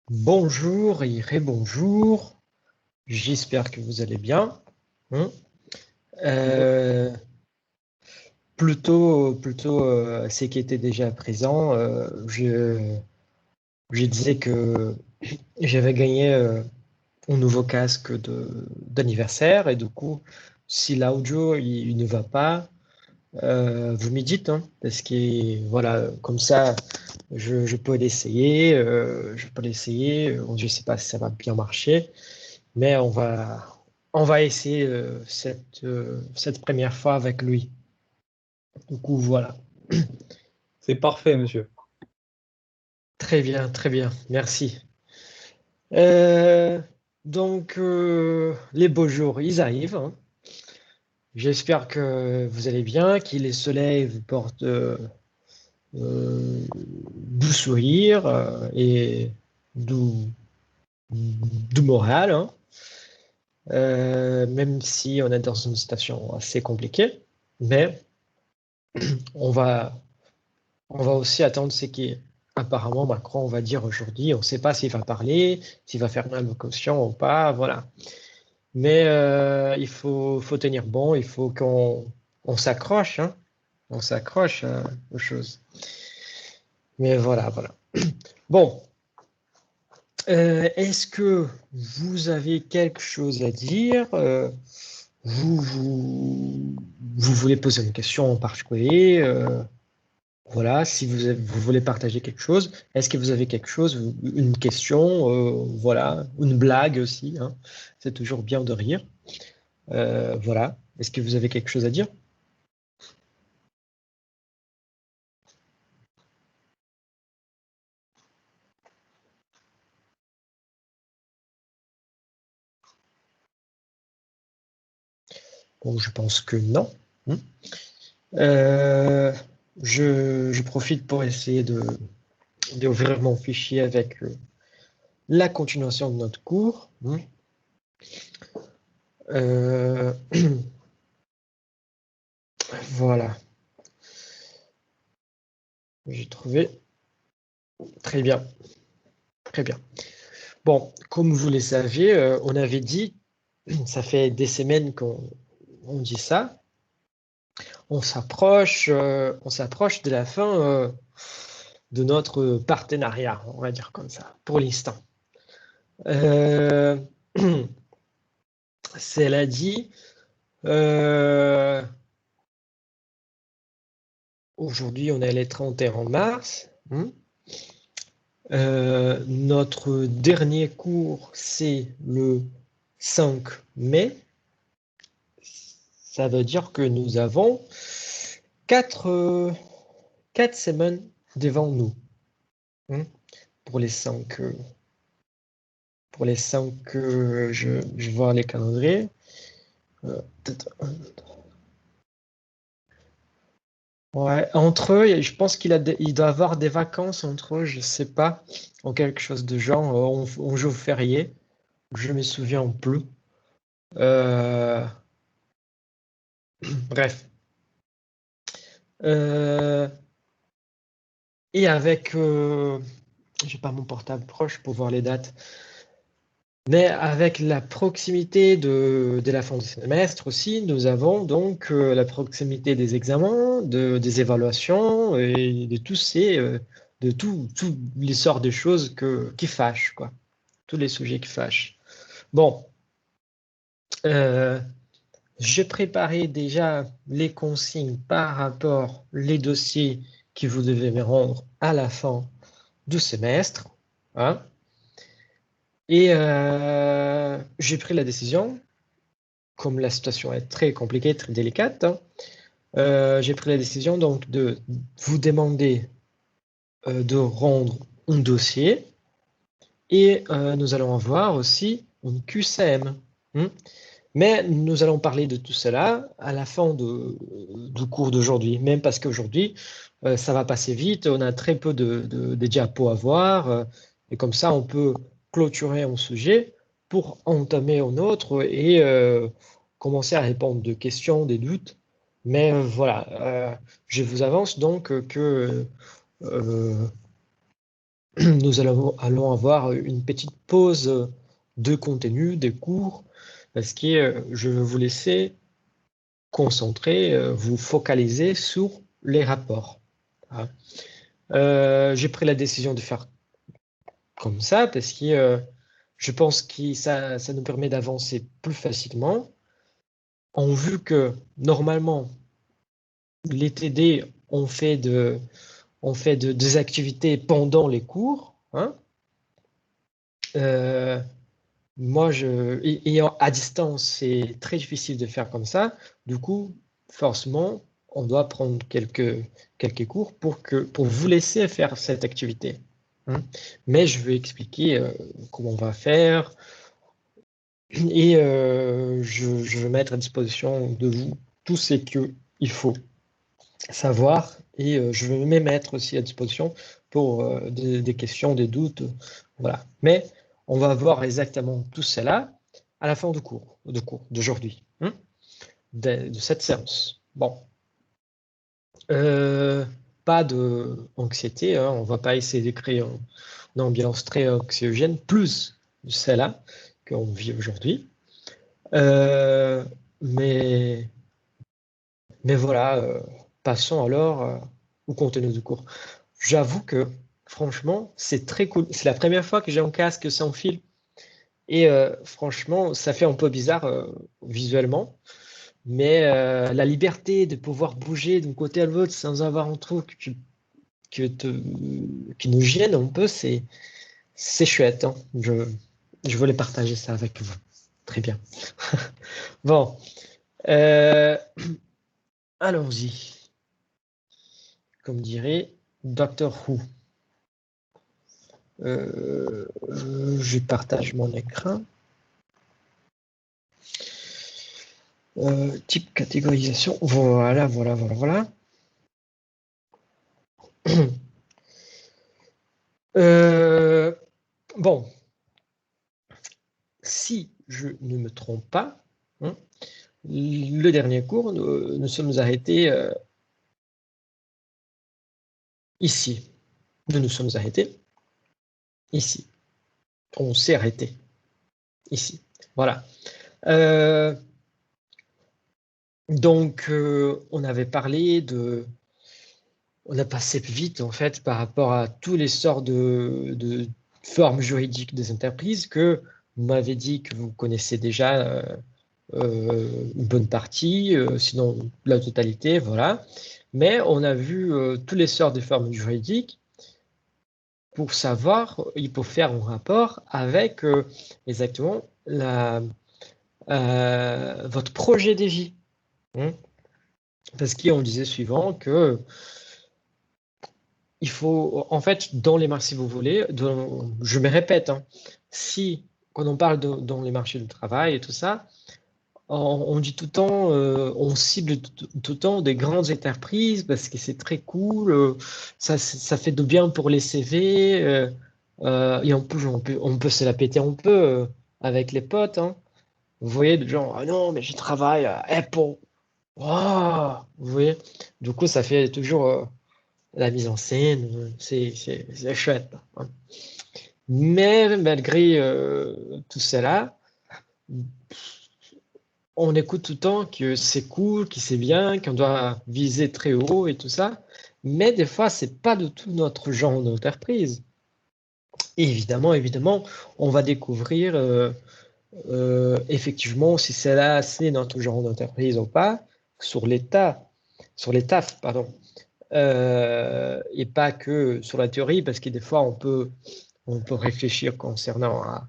Bonjour et bonjour. J'espère que vous allez bien. Hein. Euh, plutôt, ce qui était déjà présent, je disais que j'avais gagné un nouveau casque d'anniversaire et du coup, si l'audio il ne va pas, vous me dites, hein, parce que voilà, comme ça, je peux l'essayer, je sais pas si ça va bien marcher. Mais on va essayer cette première fois avec lui. Du coup, voilà. C'est parfait, monsieur. Très bien, merci. Euh, les beaux jours, ils arrivent. Hein. J'espère que vous allez bien, que le soleil vous porte du sourire et du, du moral. Hein. Même si on est dans une situation assez compliquée, mais on va, on va aussi attendre ce qui apparemment Macron va dire aujourd'hui. On ne sait pas s'il va parler, s'il va faire une allocution ou pas, voilà. Mais faut tenir bon, il faut on s'accroche, hein, on s'accroche aux choses. Mais voilà. Bon, est-ce que vous avez quelque chose à dire? Vous voulez poser une question en particulier? Voilà, si vous voulez partager quelque chose, est-ce que vous avez quelque chose, une question, voilà, une blague aussi, hein, c'est toujours bien de rire. Voilà, est-ce que vous avez quelque chose à dire? Bon, je pense que non. Hmm. Euh, je profite pour essayer d'ouvrir mon fichier avec la continuation de notre cours. Hmm. Euh, voilà, j'ai trouvé. Très bien, très bien. Bon, comme vous le saviez, on avait dit, ça fait des semaines qu'on on dit ça, on s'approche de la fin de notre partenariat, on va dire comme ça, pour l'instant. Euh, Cela dit, euh, aujourd'hui on est le 31 mars. Hein. Notre dernier cours, c'est le 5 mai. Ça veut dire que nous avons quatre, euh, 4 semaines devant nous. Hein, pour les cinq, je vois les calendriers. Peut-être ouais, entre eux, je pense il doit avoir des vacances entre eux, je sais pas, en quelque chose de genre, on joue au férié, je me souviens plus. Euh, bref. Euh, et avec, j'ai pas mon portable proche pour voir les dates. Mais avec la proximité de la fin du semestre aussi, nous avons donc la proximité des examens, des évaluations et de toutes les sortes de choses qui fâchent, quoi. Tous les sujets qui fâchent. Bon, euh, j'ai préparé déjà les consignes par rapport les dossiers que vous devez me rendre à la fin du semestre, hein. Et j'ai pris la décision comme la situation est très compliquée, très délicate, hein, j'ai pris la décision donc de vous demander de rendre un dossier et nous allons avoir aussi une QCM. Hein. Mais nous allons parler de tout cela à la fin du cours d'aujourd'hui, même parce qu'aujourd'hui, ça va passer vite, on a très peu de diapos à voir, et comme ça, on peut clôturer un sujet pour entamer un autre et commencer à répondre de questions, des doutes. Mais voilà, je vous avance donc que nous allons avoir une petite pause de contenu, des cours, parce que je veux vous laisser concentrer, vous focaliser sur les rapports. Hein. J'ai pris la décision de faire comme ça parce que je pense que ça nous permet d'avancer plus facilement. En vue que normalement, les TD, des activités pendant les cours. Hein. Moi, à distance, c'est très difficile de faire comme ça. Du coup, forcément, on doit prendre quelques cours pour vous laisser faire cette activité. Hein. Mais je vais expliquer comment on va faire et je vais mettre à disposition de vous tout ce qu'il faut savoir et je vais me mettre aussi à disposition pour des questions, des doutes. Voilà. Mais on va voir exactement tout cela à la fin du cours d'aujourd'hui, hein, de cette séance. Bon. Pas d'anxiété, hein, on ne va pas essayer de créer une ambiance très anxiogène, plus celle-là qu'on vit aujourd'hui. Mais voilà, passons alors au contenu du cours. J'avoue que, franchement, c'est très cool. C'est la première fois que j'ai un casque sans fil. Et franchement, ça fait un peu bizarre visuellement. Mais la liberté de pouvoir bouger d'un côté à l'autre sans avoir un truc qui nous gêne un peu, c'est chouette. Hein. Je voulais partager ça avec vous. Très bien. Bon, allons-y. Comme dirait Doctor Who. Je partage mon écran. Type catégorisation. Voilà. Bon, si je ne me trompe pas, hein, le dernier cours, nous sommes arrêtés ici. Nous nous sommes arrêtés ici. On s'est arrêté ici. Voilà. Donc, on avait parlé on a passé vite en fait par rapport à tous les sortes de formes juridiques des entreprises que vous m'avez dit que vous connaissez déjà une bonne partie, sinon la totalité, voilà. Mais on a vu tous les sortes de formes juridiques pour savoir, il faut faire un rapport avec exactement votre projet de vie. Hein. Parce qu'on disait suivant que il faut, en fait, dans les marchés, si vous voulez, je me répète, hein, si, quand on parle dans les marchés du travail et tout ça, on dit tout le temps, on cible tout le temps des grandes entreprises parce que c'est très cool, ça fait de bien pour les CV, et on peut se la péter un peu avec les potes. Hein. Vous voyez, des gens, ah non, mais je travaille à Apple. Wow, vous voyez, du coup, ça fait toujours la mise en scène, c'est chouette. Hein. Mais malgré tout cela, on écoute tout le temps que c'est cool, que c'est bien, qu'on doit viser très haut et tout ça. Mais des fois, c'est pas du tout notre genre d'entreprise. Et évidemment, on va découvrir effectivement si c'est notre genre d'entreprise ou pas sur les tafs, pardon. Et pas que sur la théorie, parce que des fois, on peut réfléchir concernant à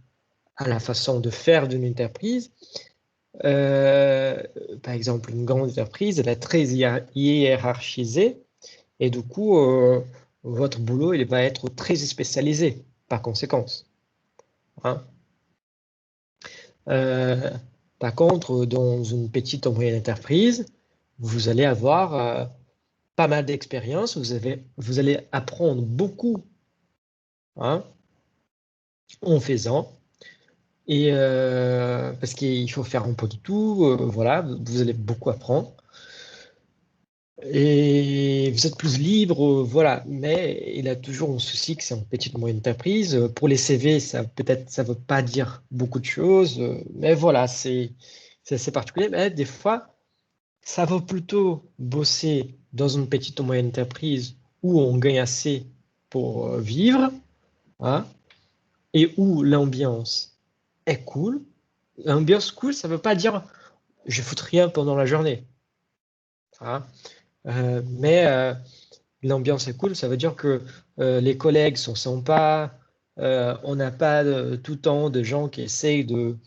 la façon de faire d'une entreprise. Euh, Par exemple, une grande entreprise, elle est très hiérarchisée et du coup, votre boulot, il va être très spécialisé par conséquence. Hein. Euh, Par contre, dans une petite ou moyenne entreprise, vous allez avoir pas mal d'expérience, vous allez apprendre beaucoup, hein, en faisant. Et parce qu'il faut faire un peu de tout, voilà, vous allez beaucoup apprendre. Et vous êtes plus libre, voilà. Mais il a toujours un souci que c'est une petite moyenne entreprise. Pour les CV, ça peut-être ça veut pas dire beaucoup de choses, mais voilà, c'est assez particulier. Mais des fois, ça vaut plutôt bosser dans une petite ou moyenne entreprise où on gagne assez pour vivre, hein, et où l'ambiance est cool. L'ambiance cool, ça veut pas dire je fous rien pendant la journée, hein. Mais l'ambiance est cool, ça veut dire que les collègues sont sympas, on n'a pas tout le temps de gens qui essayent de,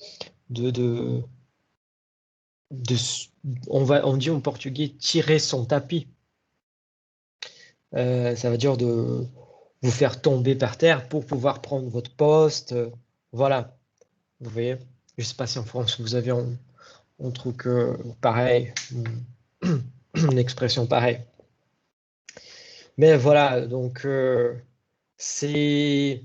de, de on dit en portugais, tirer son tapis. Ça veut dire de vous faire tomber par terre pour pouvoir prendre votre poste. Voilà, vous voyez. Je ne sais pas si en France vous avez un truc pareil, une expression pareille. Mais voilà, donc c'est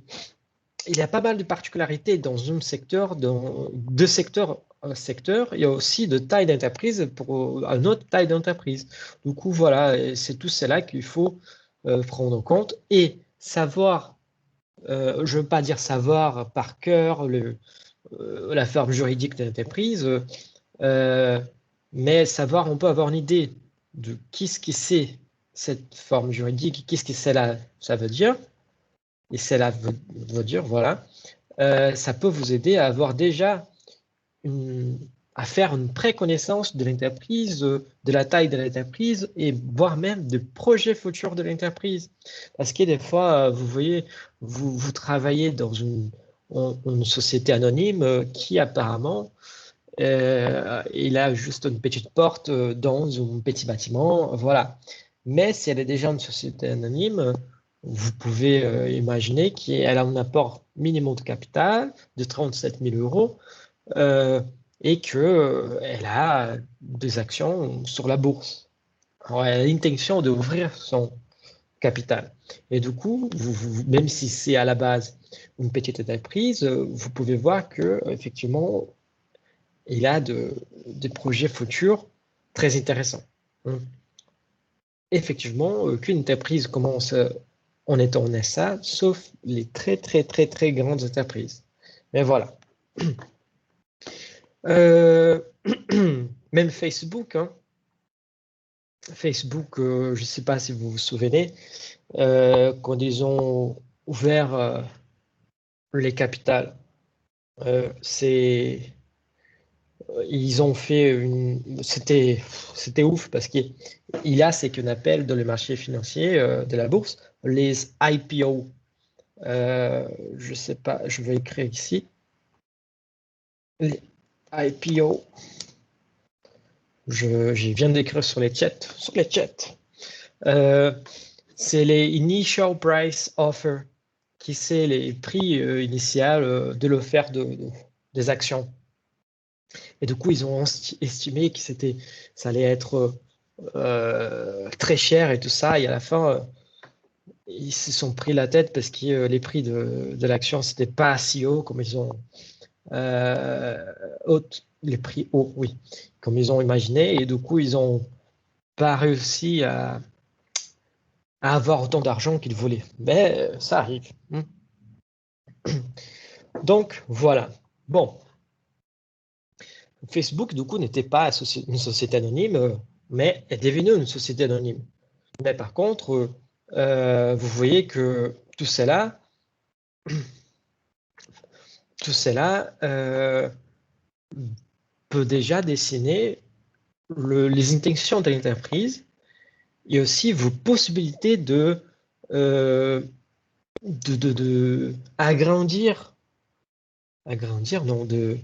il y a pas mal de particularités dans un secteur, dans deux secteurs, un secteur, il y a aussi de taille d'entreprise pour une autre taille d'entreprise. Du coup, voilà, c'est tout cela qu'il faut prendre en compte et savoir, je ne veux pas dire savoir par cœur la forme juridique de l'entreprise, euh, mais savoir, on peut avoir une idée de qu'est-ce que c'est cette forme juridique, qu'est-ce que cela ça veut dire, et cela veut dire, voilà. Ça peut vous aider à avoir déjà à faire une préconnaissance de l'entreprise, de la taille de l'entreprise et voire même de projets futurs de l'entreprise. Parce que des fois, vous voyez, vous travaillez dans une société anonyme qui apparemment, il a juste une petite porte dans un petit bâtiment, voilà. Mais si elle est déjà une société anonyme, vous pouvez imaginer qu'elle a un apport minimum de capital de 37 000 euros et qu'elle a des actions sur la bourse. Alors, elle a l'intention d'ouvrir son capital. Et du coup, même si c'est à la base une petite entreprise, vous pouvez voir que effectivement, il a des projets futurs très intéressants. Effectivement, qu'une entreprise commence en étant en SA, sauf les très, très, très, très grandes entreprises. Mais voilà. Même Facebook, hein. Facebook, je ne sais pas si vous vous souvenez, quand ils ont ouvert les capitales, c'est ils ont fait c'était ouf parce qu'il a ce qu'on appelle dans le marché financier de la bourse les IPO. Je sais pas, je vais écrire ici les IPO. Je viens d'écrire sur les chats, c'est les Initial Price Offer, qui c'est les prix initial de l'offert des actions. Et du coup, ils ont estimé que ça allait être très cher et tout ça. Et à la fin, ils se sont pris la tête parce que les prix de l'action, c'était pas si haut comme ils ont les prix hauts, oui, comme ils ont imaginé. Et du coup, ils ont pas réussi à avoir autant d'argent qu'ils voulaient. Mais ça arrive. Donc, voilà. Bon, Facebook, du coup, n'était pas une société anonyme, mais est devenue une société anonyme. Mais par contre, vous voyez que tout cela peut déjà dessiner les intentions de l'entreprise et aussi vos possibilités euh, agrandir, non, de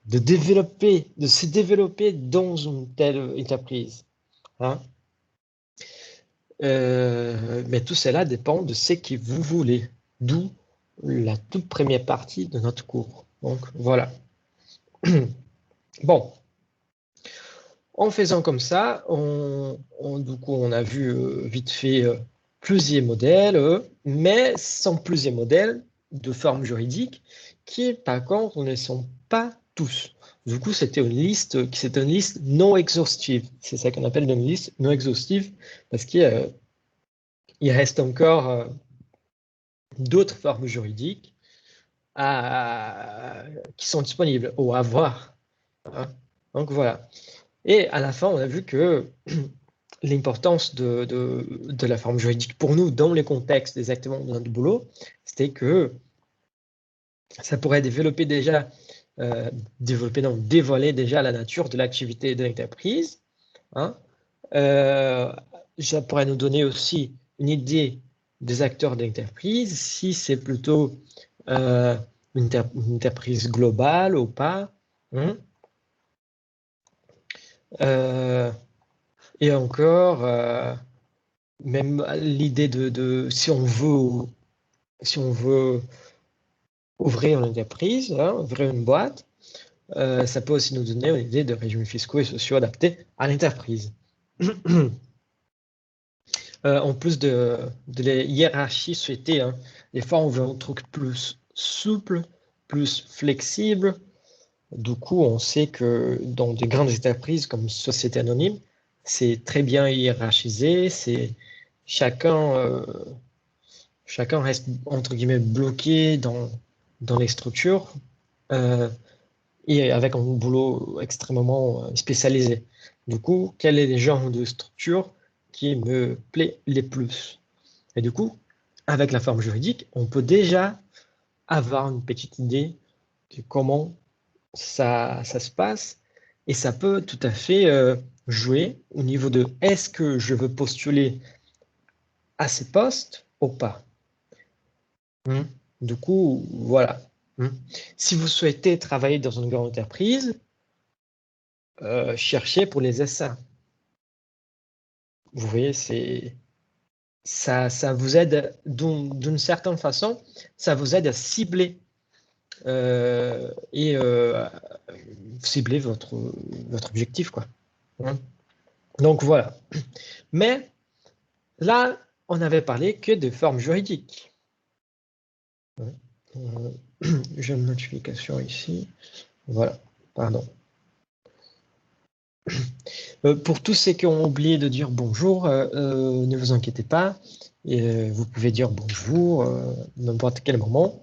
se développer dans une telle entreprise, hein. Mais tout cela dépend de ce que vous voulez, d'où la toute première partie de notre cours. Donc voilà. Bon, en faisant comme ça, du coup, on a vu vite fait plusieurs modèles, mais sans plusieurs modèles de forme juridique qui, par contre, ne sont pas tous. Du coup, c'était une liste non exhaustive. C'est ça qu'on appelle une liste non exhaustive, parce qu'il reste encore d'autres formes juridiques qui sont disponibles ou à voir. Hein. Donc voilà. Et à la fin, on a vu que l'importance de la forme juridique pour nous dans les contextes exactement de notre boulot, c'était que ça pourrait dévoiler déjà la nature de l'activité de l'entreprise. Hein. Ça pourrait nous donner aussi une idée des acteurs de l'entreprise, si c'est plutôt une entreprise globale ou pas. Hein. Et encore, même l'idée de si on veut ouvrir une entreprise, hein, ouvrir une boîte, ça peut aussi nous donner une idée de régimes fiscaux et sociaux adaptés à l'entreprise. En plus de la hiérarchie souhaitée, hein, des fois on veut un truc plus souple, plus flexible. Du coup, on sait que dans des grandes entreprises comme Société Anonyme, c'est très bien hiérarchisé, chacun reste entre guillemets bloqué dans les structures et avec un boulot extrêmement spécialisé. Du coup, quel est le genre de structure qui me plaît le plus? Et du coup, avec la forme juridique, on peut déjà avoir une petite idée de comment ça se passe et ça peut tout à fait jouer au niveau de est-ce que je veux postuler à ces postes ou pas. Du coup, voilà. Si vous souhaitez travailler dans une grande entreprise, cherchez pour les SA. Vous voyez, ça vous aide d'une certaine façon, ça vous aide à cibler et cibler votre objectif, quoi. Donc voilà. Mais là, on n'avait parlé que de formes juridiques. J'ai une notification ici. Voilà, pardon. Pour tous ceux qui ont oublié de dire bonjour, ne vous inquiétez pas. Vous pouvez dire bonjour n'importe quel moment.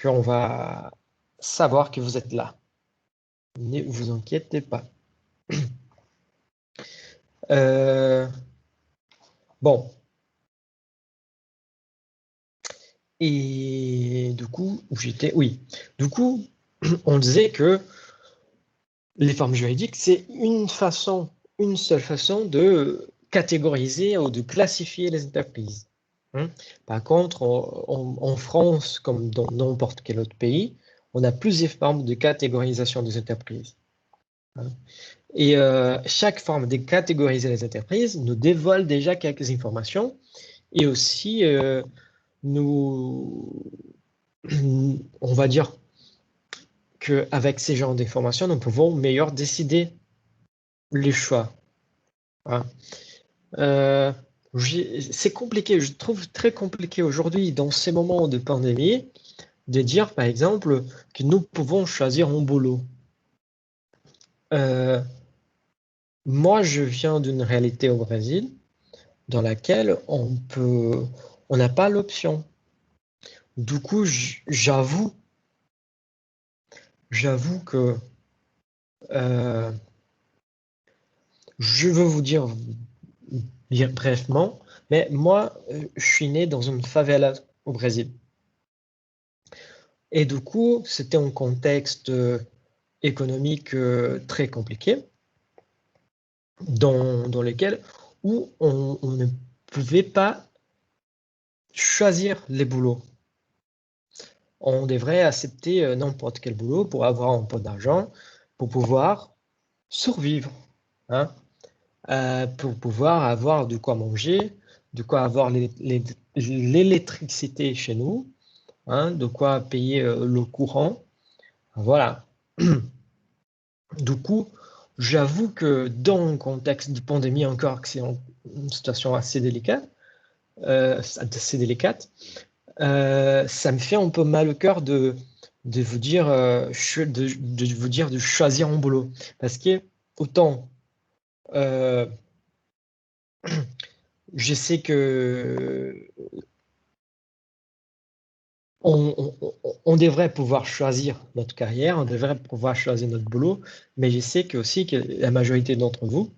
Qu'on va savoir que vous êtes là. Ne vous inquiétez pas. Bon. Et du coup, oui. Du coup, on disait que les formes juridiques, c'est une seule façon de catégoriser ou de classifier les entreprises. Par contre, en France, comme dans n'importe quel autre pays, on a plusieurs formes de catégorisation des entreprises. Et chaque forme de catégoriser les entreprises nous dévoile déjà quelques informations et aussi on va dire qu'avec ces genres d'informations, nous pouvons mieux décider les choix. C'est compliqué, je trouve très compliqué aujourd'hui dans ces moments de pandémie de dire par exemple que nous pouvons choisir un boulot. Moi, je viens d'une réalité au Brésil dans laquelle on n'a pas l'option. Du coup, j'avoue que je veux vous dire brièvement, mais moi, je suis né dans une favela au Brésil. Et du coup, c'était un contexte économique très compliqué, dans lequel où on ne pouvait pas choisir les boulots. On devrait accepter n'importe quel boulot pour avoir un peu d'argent, pour pouvoir survivre, pour pouvoir avoir de quoi manger, de quoi avoir l'électricité chez nous, de quoi payer le courant. Voilà. Du coup, j'avoue que dans un contexte de pandémie encore, que c'est une situation assez délicate, ça me fait un peu mal au cœur de vous dire, de vous dire de choisir un boulot. Parce que autant je sais que on devrait pouvoir choisir notre carrière, on devrait pouvoir choisir notre boulot, mais je sais que aussi que la majorité d'entre vous,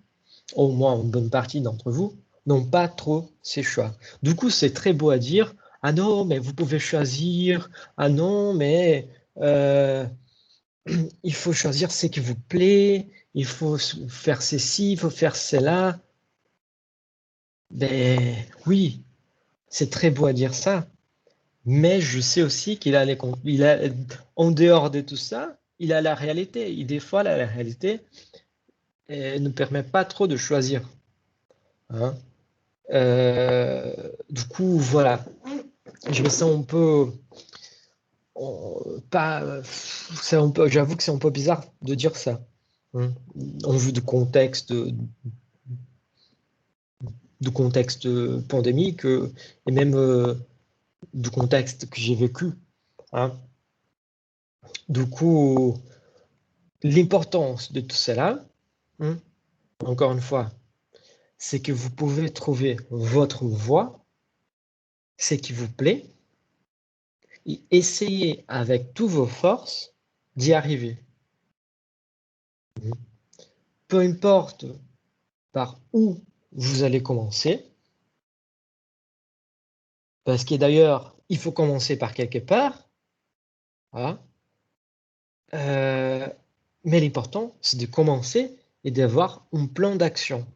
au moins une bonne partie d'entre vous, n'ont pas trop ces choix. Du coup, c'est très beau à dire, ah non, mais vous pouvez choisir, ah non, mais il faut choisir ce qui vous plaît, il faut faire ceci, il faut faire cela. Ben oui, c'est très beau à dire ça. Mais je sais aussi qu'il a en dehors de tout ça, il a la réalité. Et des fois, la réalité ne permet pas trop de choisir. Hein. Du coup, voilà. Je me sens un peu, pas, j'avoue que c'est un peu bizarre de dire ça. Hein. En vue du contexte pandémique et même du contexte que j'ai vécu. Hein. Du coup, l'importance de tout cela, hein, encore une fois, c'est que vous pouvez trouver votre voie, ce qui vous plaît, et essayer avec toutes vos forces d'y arriver. Peu importe par où vous allez commencer, parce que d'ailleurs, il faut commencer par quelque part, hein, mais l'important, c'est de commencer et d'avoir un plan d'action.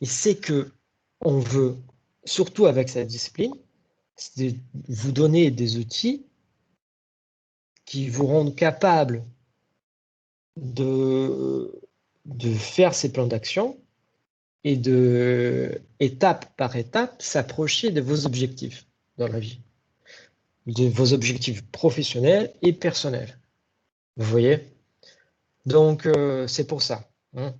Et c'est que on veut, surtout avec cette discipline, c'est de vous donner des outils qui vous rendent capable de faire ces plans d'action et de, étape par étape, s'approcher de vos objectifs dans la vie, de vos objectifs professionnels et personnels. Vous voyez? Donc, c'est pour ça. Hein.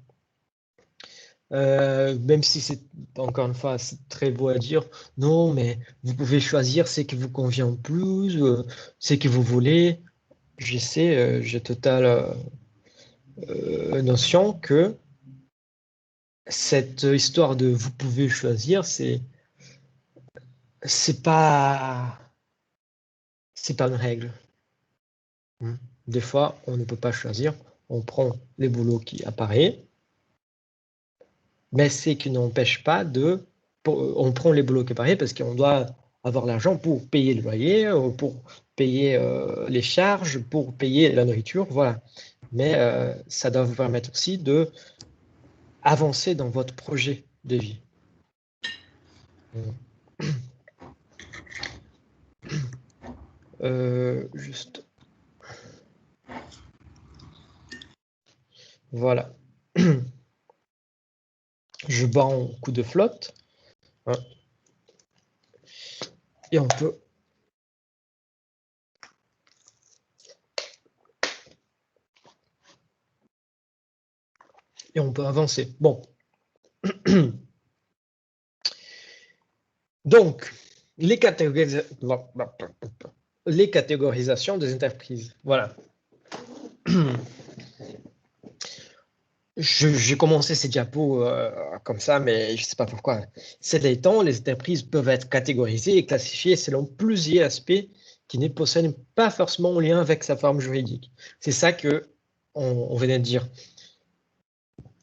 Même si c'est, encore une fois, c'est très beau à dire, non, mais vous pouvez choisir ce qui vous convient plus, ce que vous voulez. Je sais, j'ai totale notion que cette histoire de vous pouvez choisir, c'est pas une règle. Des fois, on ne peut pas choisir, on prend les boulots qui apparaissent, mais c'est qui n'empêche pas on prend les boulots qui apparaissent parce qu'on doit avoir l'argent pour payer le loyer, pour payer les charges, pour payer la nourriture, voilà. Mais ça doit vous permettre aussi de avancer dans votre projet de vie. Juste. Voilà. Je bats en coup de flotte. Hein. Et on peut. Et on peut avancer. Bon. Donc, les catégorisations des entreprises. Voilà. J'ai commencé ces diapos comme ça, mais je ne sais pas pourquoi. Ces derniers temps, les entreprises peuvent être catégorisées et classifiées selon plusieurs aspects qui ne possèdent pas forcément un lien avec sa forme juridique. C'est ça que on venait de dire.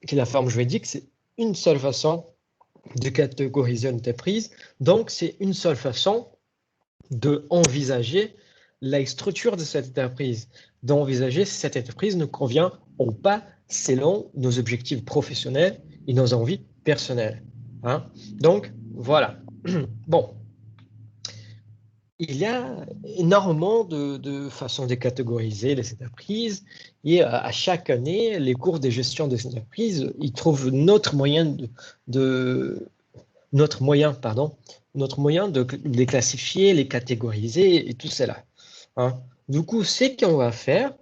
Que la forme juridique, c'est une seule façon de catégoriser une entreprise. Donc, c'est une seule façon d'envisager la structure de cette entreprise, d'envisager si cette entreprise nous convient ou pas selon nos objectifs professionnels et nos envies personnelles. Hein? Donc, voilà. Bon, il y a énormément de façons de catégoriser les entreprises et à chaque année, les cours de gestion des entreprises, ils trouvent notre moyen de les classifier, les catégoriser et tout cela. Hein. Du coup, ce qu'on va faire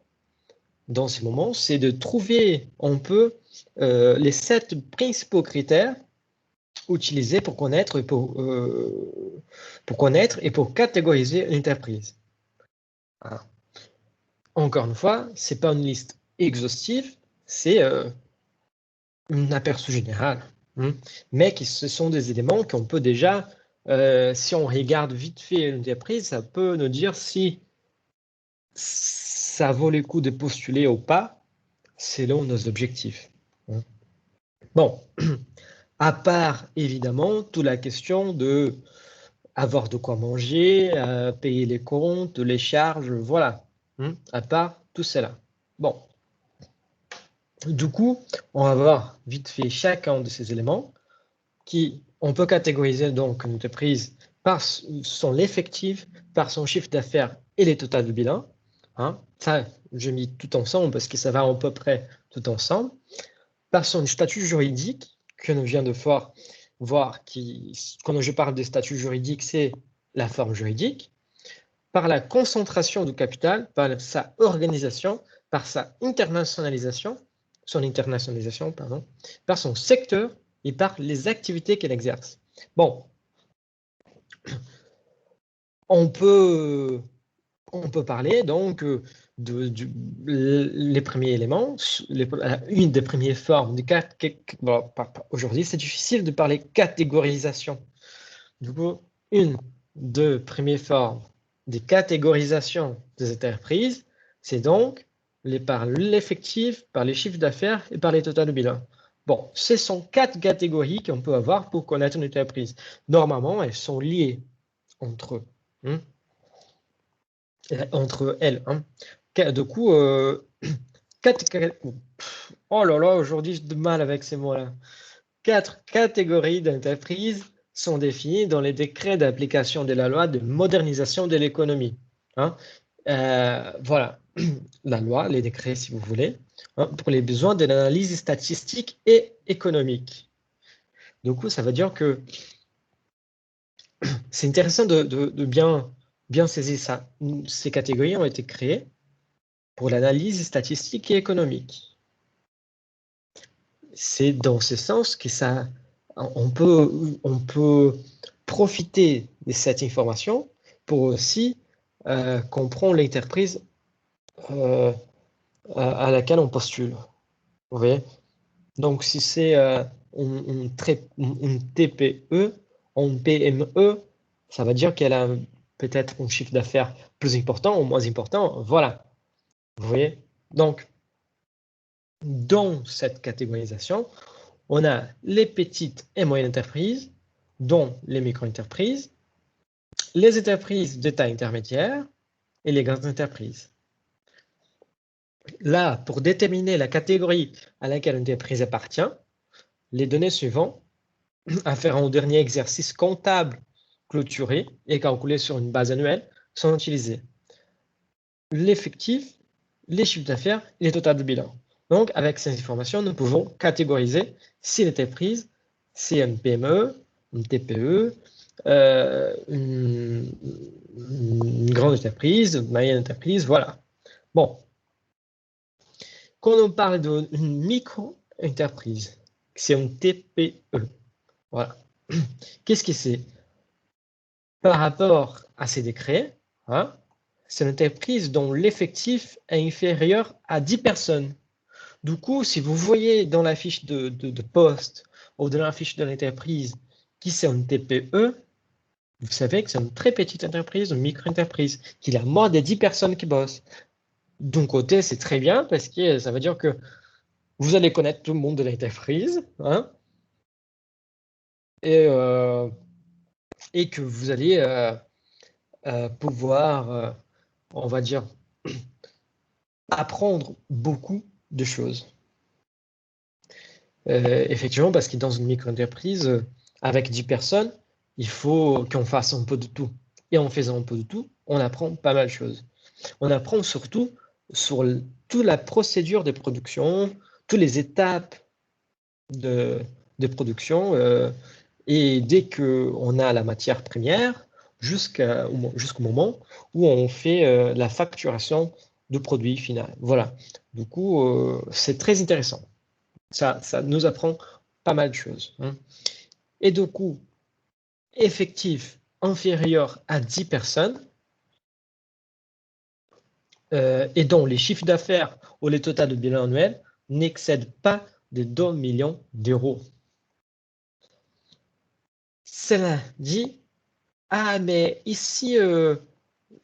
dans ces moments, c'est de trouver un peu les 7 principaux critères utilisés pour connaître et pour pour connaître et pour catégoriser une entreprise. Voilà. Encore une fois, ce n'est pas une liste exhaustive, c'est un aperçu général. Mais ce sont des éléments qu'on peut déjà, si on regarde vite fait une entreprise, ça peut nous dire si ça vaut le coup de postuler ou pas selon nos objectifs. Bon, à part évidemment toute la question de avoir de quoi manger, payer les comptes, les charges, voilà. À part tout cela. Bon, du coup, on va voir vite fait chacun de ces éléments qui on peut catégoriser donc une entreprise par son effectif, par son chiffre d'affaires et les totaux de bilan. Ça, je mis tout ensemble parce que ça va à peu près tout ensemble. Par son statut juridique, que nous vient de voir quand je parle de statut juridique, c'est la forme juridique. Par la concentration du capital, par sa organisation, par son internationalisation, pardon, par son secteur et par les activités qu'elle exerce. Bon, on peut parler donc les premiers éléments, une des premières formes de aujourd'hui, c'est difficile de parler catégorisation. Du coup, une des premières formes de catégorisation des entreprises, c'est donc par l'effectif, par les chiffres d'affaires et par les totaux de bilan. Bon, ce sont 4 catégories qu'on peut avoir pour connaître une entreprise. Normalement, elles sont liées entre eux. Entre elles. Du coup, oh là là, aujourd'hui, j'ai du mal avec ces mots-là. 4 catégories d'entreprises sont définies dans les décrets d'application de la loi de modernisation de l'économie. Voilà, la loi, les décrets si vous voulez, pour les besoins de l'analyse statistique et économique. Du coup, ça veut dire que c'est intéressant de bien saisir ça. Ces catégories ont été créées pour l'analyse statistique et économique. C'est dans ce sens que on peut profiter de cette information pour aussi comprendre l'entreprise à laquelle on postule. Vous voyez? Donc, si c'est une TPE, une PME, ça veut dire qu'elle a peut-être un chiffre d'affaires plus important ou moins important. Voilà. Vous voyez? Donc, dans cette catégorisation, on a les petites et moyennes entreprises, dont les micro-entreprises, les entreprises de taille intermédiaire et les grandes entreprises. Là, pour déterminer la catégorie à laquelle une entreprise appartient, les données suivantes, afférentes au dernier exercice comptable clôturé et calculé sur une base annuelle, sont utilisées. L'effectif, les chiffres d'affaires et les totaux de bilan. Donc, avec ces informations, nous pouvons catégoriser si l'entreprise, c'est une PME, une TPE, une grande entreprise, une moyenne entreprise, voilà. Bon. Quand on parle d'une micro-entreprise, c'est une TPE. Voilà. Qu'est-ce que c'est? Par rapport à ces décrets, c'est une entreprise dont l'effectif est inférieur à 10 personnes. Du coup, si vous voyez dans la fiche de poste ou dans la fiche de l'entreprise qui c'est une TPE, vous savez que c'est une très petite entreprise, une micro-entreprise, qui a moins de 10 personnes qui bossent. D'un côté, c'est très bien parce que ça veut dire que vous allez connaître tout le monde de l'entreprise et que vous allez pouvoir, on va dire, apprendre beaucoup de choses. Effectivement, parce que dans une micro-entreprise, avec 10 personnes, il faut qu'on fasse un peu de tout. Et en faisant un peu de tout, on apprend pas mal de choses. On apprend surtout sur toute la procédure de production, toutes les étapes de production. Et dès qu'on a la matière première, jusqu'au moment où on fait la facturation du produit final. Voilà. Du coup, c'est très intéressant. Ça nous apprend pas mal de choses. Et du coup, effectif inférieurs à 10 personnes et dont les chiffres d'affaires ou les totaux de bilan annuel n'excèdent pas de 2 millions d'euros. Cela dit, ah mais ici,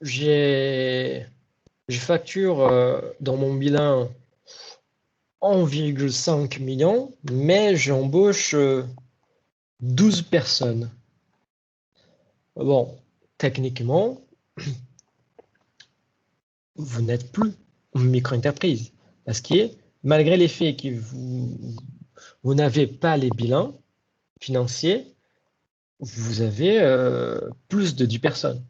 je facture dans mon bilan 1,5 million, mais j'embauche 12 personnes. Bon, techniquement, vous n'êtes plus une micro-entreprise. Parce que malgré les faits que vous n'avez pas les bilans financiers, vous avez plus de 10 personnes.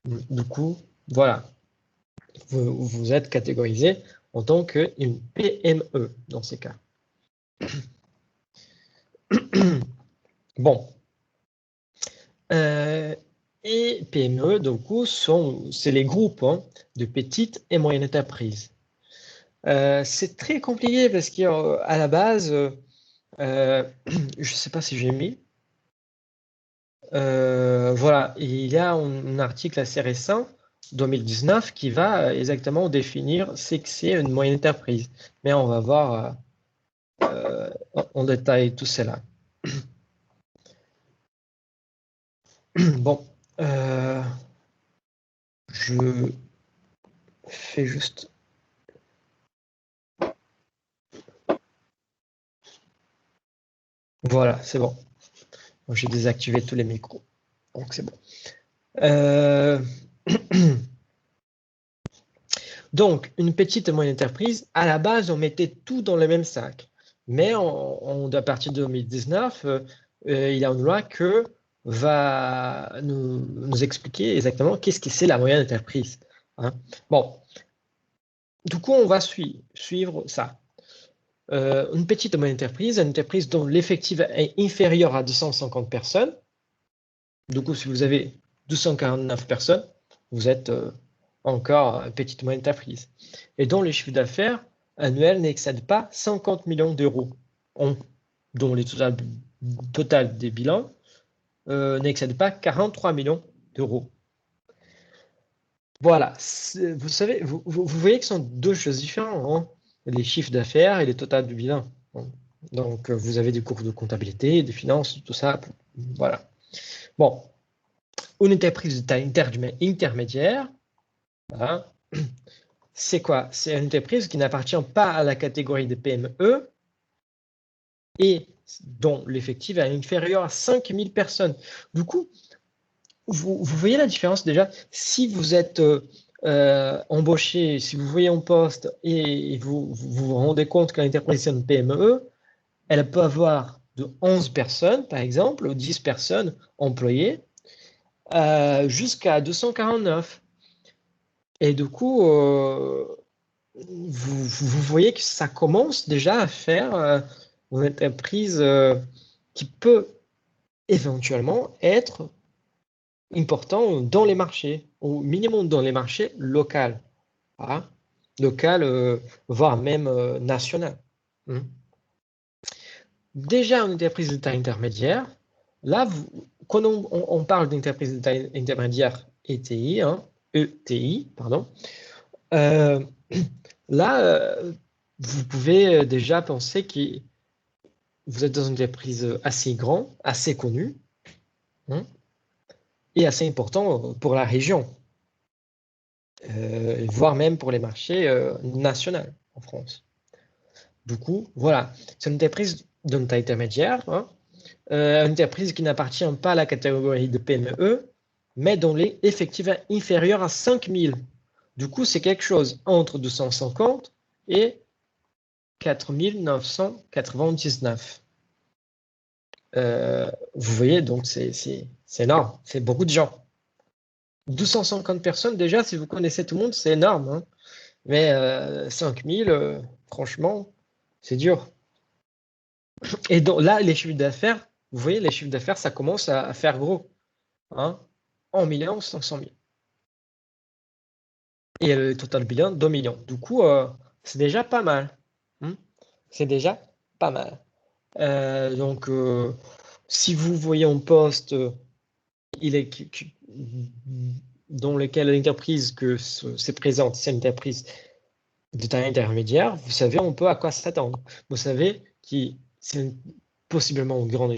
Du coup, voilà, vous êtes catégorisé en tant qu'une PME dans ces cas. Bon. Et PME, du coup, c'est les groupes de petites et moyennes entreprises. C'est très compliqué parce qu'à la base, je ne sais pas si j'ai mis, voilà, il y a un article assez récent, 2019, qui va exactement définir ce que c'est une moyenne entreprise. Mais on va voir en détail tout cela. Bon, je fais juste... Voilà, c'est bon. J'ai désactivé tous les micros, donc c'est bon. Donc, une petite et moyenne entreprise, à la base, on mettait tout dans le même sac. Mais à partir de 2019, il y a une loi qui va nous expliquer exactement qu'est-ce que c'est la moyenne entreprise. Hein. Bon, du coup, on va suivre ça. Une petite et moyenne entreprise, une entreprise dont l'effectif est inférieur à 250 personnes. Du coup, si vous avez 249 personnes, vous êtes encore une petite moyenne entreprise. Et dont le chiffre d'affaires annuel n'excède pas 50 millions d'euros, dont le total des bilans n'excède pas 43 millions d'euros. Voilà, vous savez, vous voyez que ce sont deux choses différentes, hein, les chiffres d'affaires et les totals du bilan. Donc, vous avez des cours de comptabilité, des finances, tout ça. Voilà. Bon, une entreprise de taille intermédiaire, voilà. C'est quoi? C'est une entreprise qui n'appartient pas à la catégorie des PME et dont l'effectif est inférieur à 5000 personnes. Du coup, vous voyez la différence déjà? Si vous êtes embauché, si vous voyez un poste et vous rendez compte que l'entreprise est une PME, elle peut avoir de 11 personnes, par exemple, ou 10 personnes employées, jusqu'à 249. Et du coup, vous voyez que ça commence déjà à faire une entreprise qui peut éventuellement être important dans les marchés, au minimum dans les marchés locaux, hein, voire même national. Hein. Déjà une entreprise de taille intermédiaire, là, quand on parle d'entreprise de taille intermédiaire ETI, hein, ETI, pardon, là, vous pouvez déjà penser que vous êtes dans une entreprise assez grande, assez connue, hein, et assez important pour la région, voire même pour les marchés nationaux en France. Du coup, voilà, c'est une entreprise d'une taille intermédiaire, hein, une entreprise qui n'appartient pas à la catégorie de PME, mais dont l'effectif est inférieur à 5000. Du coup, c'est quelque chose entre 250 et 4999. Vous voyez, donc c'est énorme, c'est beaucoup de gens. 250 personnes, déjà, si vous connaissez tout le monde, c'est énorme. Hein. Mais 5000, franchement, c'est dur. Et donc là, les chiffres d'affaires, vous voyez, les chiffres d'affaires, ça commence à faire gros. Hein. 1 million, 500 000. Et le total bilan, 2 millions. Du coup, c'est déjà pas mal. Hein. C'est déjà pas mal. Donc, si vous voyez un poste dans lequel l'entreprise que se présente, c'est une entreprise de taille intermédiaire, vous savez on peut à quoi s'attendre. Vous savez que c'est possiblement une grande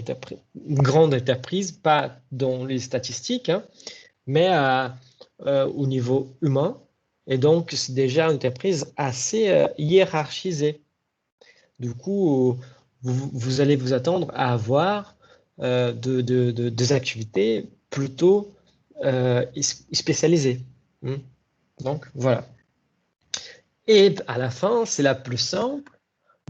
entreprise, pas dans les statistiques, hein, mais au niveau humain. Et donc, c'est déjà une entreprise assez hiérarchisée. Du coup, vous allez vous attendre à avoir des activités plutôt spécialisées. Donc, voilà. Et à la fin, c'est la plus simple.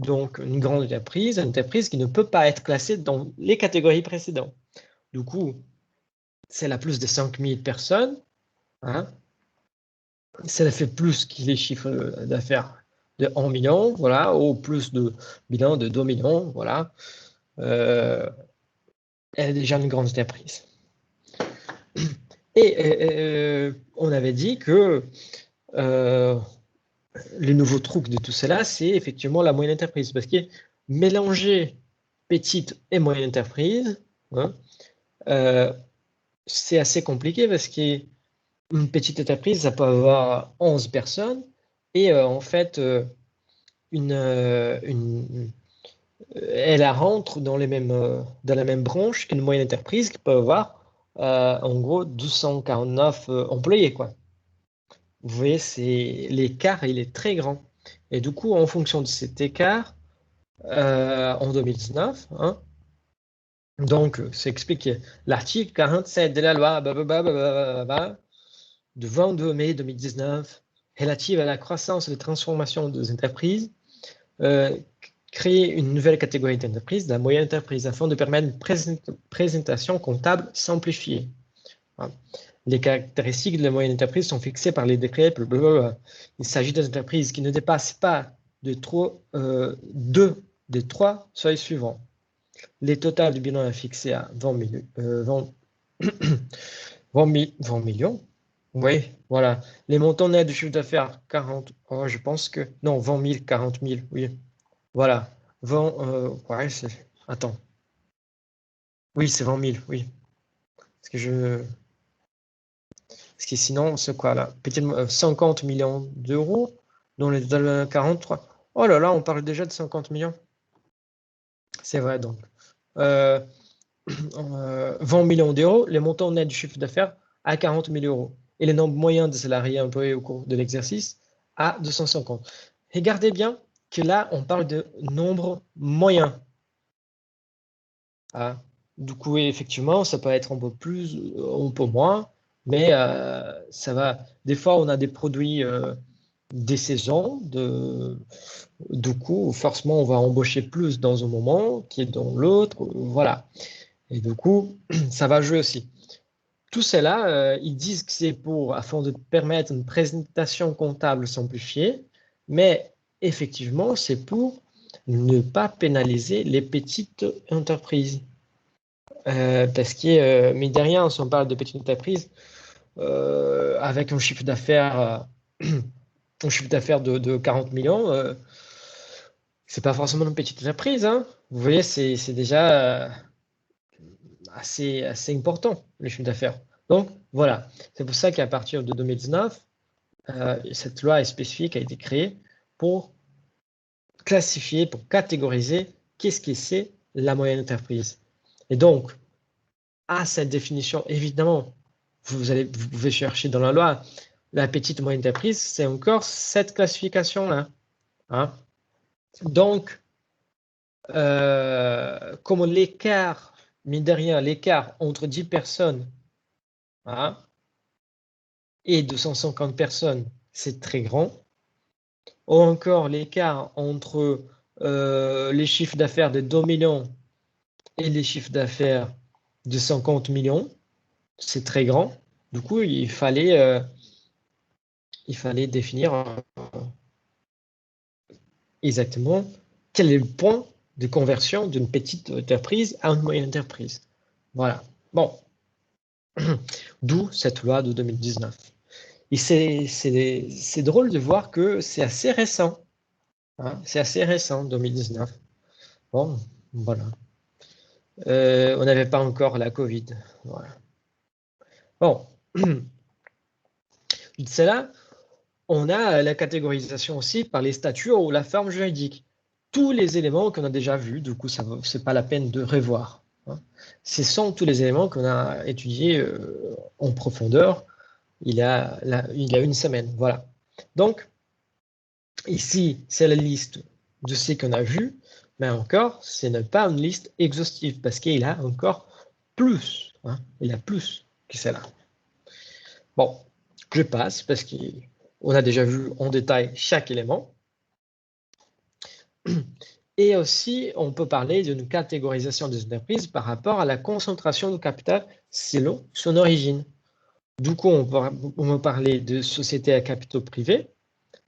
Donc, une grande entreprise, une entreprise qui ne peut pas être classée dans les catégories précédentes. Du coup, c'est la plus de 5000 personnes. Hein. Ça fait plus que les chiffres d'affaires de 1 million, voilà, ou plus de bilan de 2 millions, voilà. Elle est déjà une grande entreprise. Et on avait dit que le nouveau truc de tout cela, c'est effectivement la moyenne entreprise, parce que mélanger petite et moyenne entreprise, hein, c'est assez compliqué parce qu'une petite entreprise, ça peut avoir 11 personnes et en fait, elle rentre dans dans la même branche qu'une moyenne entreprise qui peut avoir en gros 249 employés, quoi. Vous voyez, l'écart, il est très grand. Et du coup, en fonction de cet écart, en 2019, hein, donc, c'est expliqué. L'article 47 de la loi du 22 mai 2019 relative à la croissance et la transformation des entreprises créer une nouvelle catégorie d'entreprise, la moyenne entreprise, afin de permettre une présentation comptable simplifiée. Les caractéristiques de la moyenne entreprise sont fixées par les décrets. Blablabla. Il s'agit d'entreprises qui ne dépassent pas deux des trois seuils suivants. Les totaux du bilan est fixé à 20 millions. Oui, voilà. Les montants nets du chiffre d'affaires, 40. Oh, je pense que. Non, 20 000, 40 000, oui. Voilà. 20. Ouais, c'est. Attends. Oui, c'est 20 000, oui. Parce que sinon, c'est quoi là? Peut-être 50 millions d'euros dans les 43. Oh là là, on parle déjà de 50 millions. C'est vrai, donc. 20 millions d'euros, les montants nets du chiffre d'affaires à 40 000 euros. Et le nombre moyen de salariés employés au cours de l'exercice à 250. Regardez bien que là, on parle de nombre moyen. Ah, du coup, effectivement, ça peut être un peu plus, un peu moins, mais ça va. Des fois, on a des produits des saisons, du coup, forcément, on va embaucher plus dans un moment qui est dans l'autre, voilà. Et du coup, ça va jouer aussi. Tout cela, ils disent que c'est afin de permettre une présentation comptable simplifiée, mais effectivement, c'est pour ne pas pénaliser les petites entreprises. Parce que, mine de rien, si on parle de petites entreprises, avec un chiffre d'affaires de 40 millions, c'est pas forcément une petite entreprise. Hein. Vous voyez, c'est déjà assez important, le chiffre d'affaires. Donc, voilà. C'est pour ça qu'à partir de 2019, cette loi spécifique a été créée pour classifier, pour catégoriser qu'est-ce que c'est la moyenne entreprise. Et donc, à cette définition, évidemment, vous pouvez chercher dans la loi, la petite moyenne entreprise, c'est encore cette classification-là. Hein. Donc, comme l'écart, mine de rien, l'écart entre 10 personnes hein, et 250 personnes, c'est très grand. Ou encore l'écart entre les chiffres d'affaires de 2 millions et les chiffres d'affaires de 50 millions, c'est très grand. Du coup, il fallait définir exactement quel est le point de conversion d'une petite entreprise à une moyenne entreprise. Voilà. Bon. D'où cette loi de 2019. Et c'est drôle de voir que c'est assez récent. Hein, c'est assez récent, 2019. Bon, voilà. On n'avait pas encore la Covid. Voilà. Bon, c'est là, on a la catégorisation aussi par les statuts ou la forme juridique. Tous les éléments qu'on a déjà vus, du coup, ce n'est pas la peine de revoir. Ce sont tous les éléments qu'on a étudiés en profondeur il y a une semaine. Voilà. Donc, ici, c'est la liste de ce qu'on a vu, mais encore, ce n'est pas une liste exhaustive parce qu'il a encore plus. Il a plus que celle-là. Bon, je passe parce qu'on a déjà vu en détail chaque élément. Et aussi, on peut parler d'une catégorisation des entreprises par rapport à la concentration du capital selon son origine. Du coup, on va parler de sociétés à capitaux privés,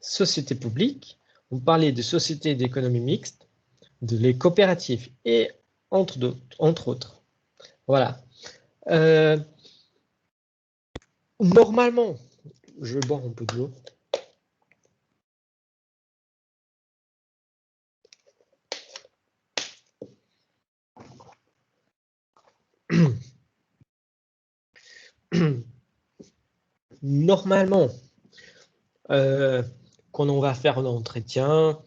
sociétés publiques, on va parler de sociétés d'économie mixte, de les coopératives et entre autres. Voilà. Normalement, je bois un peu de l'eau. Normalement, quand on va faire un entretien,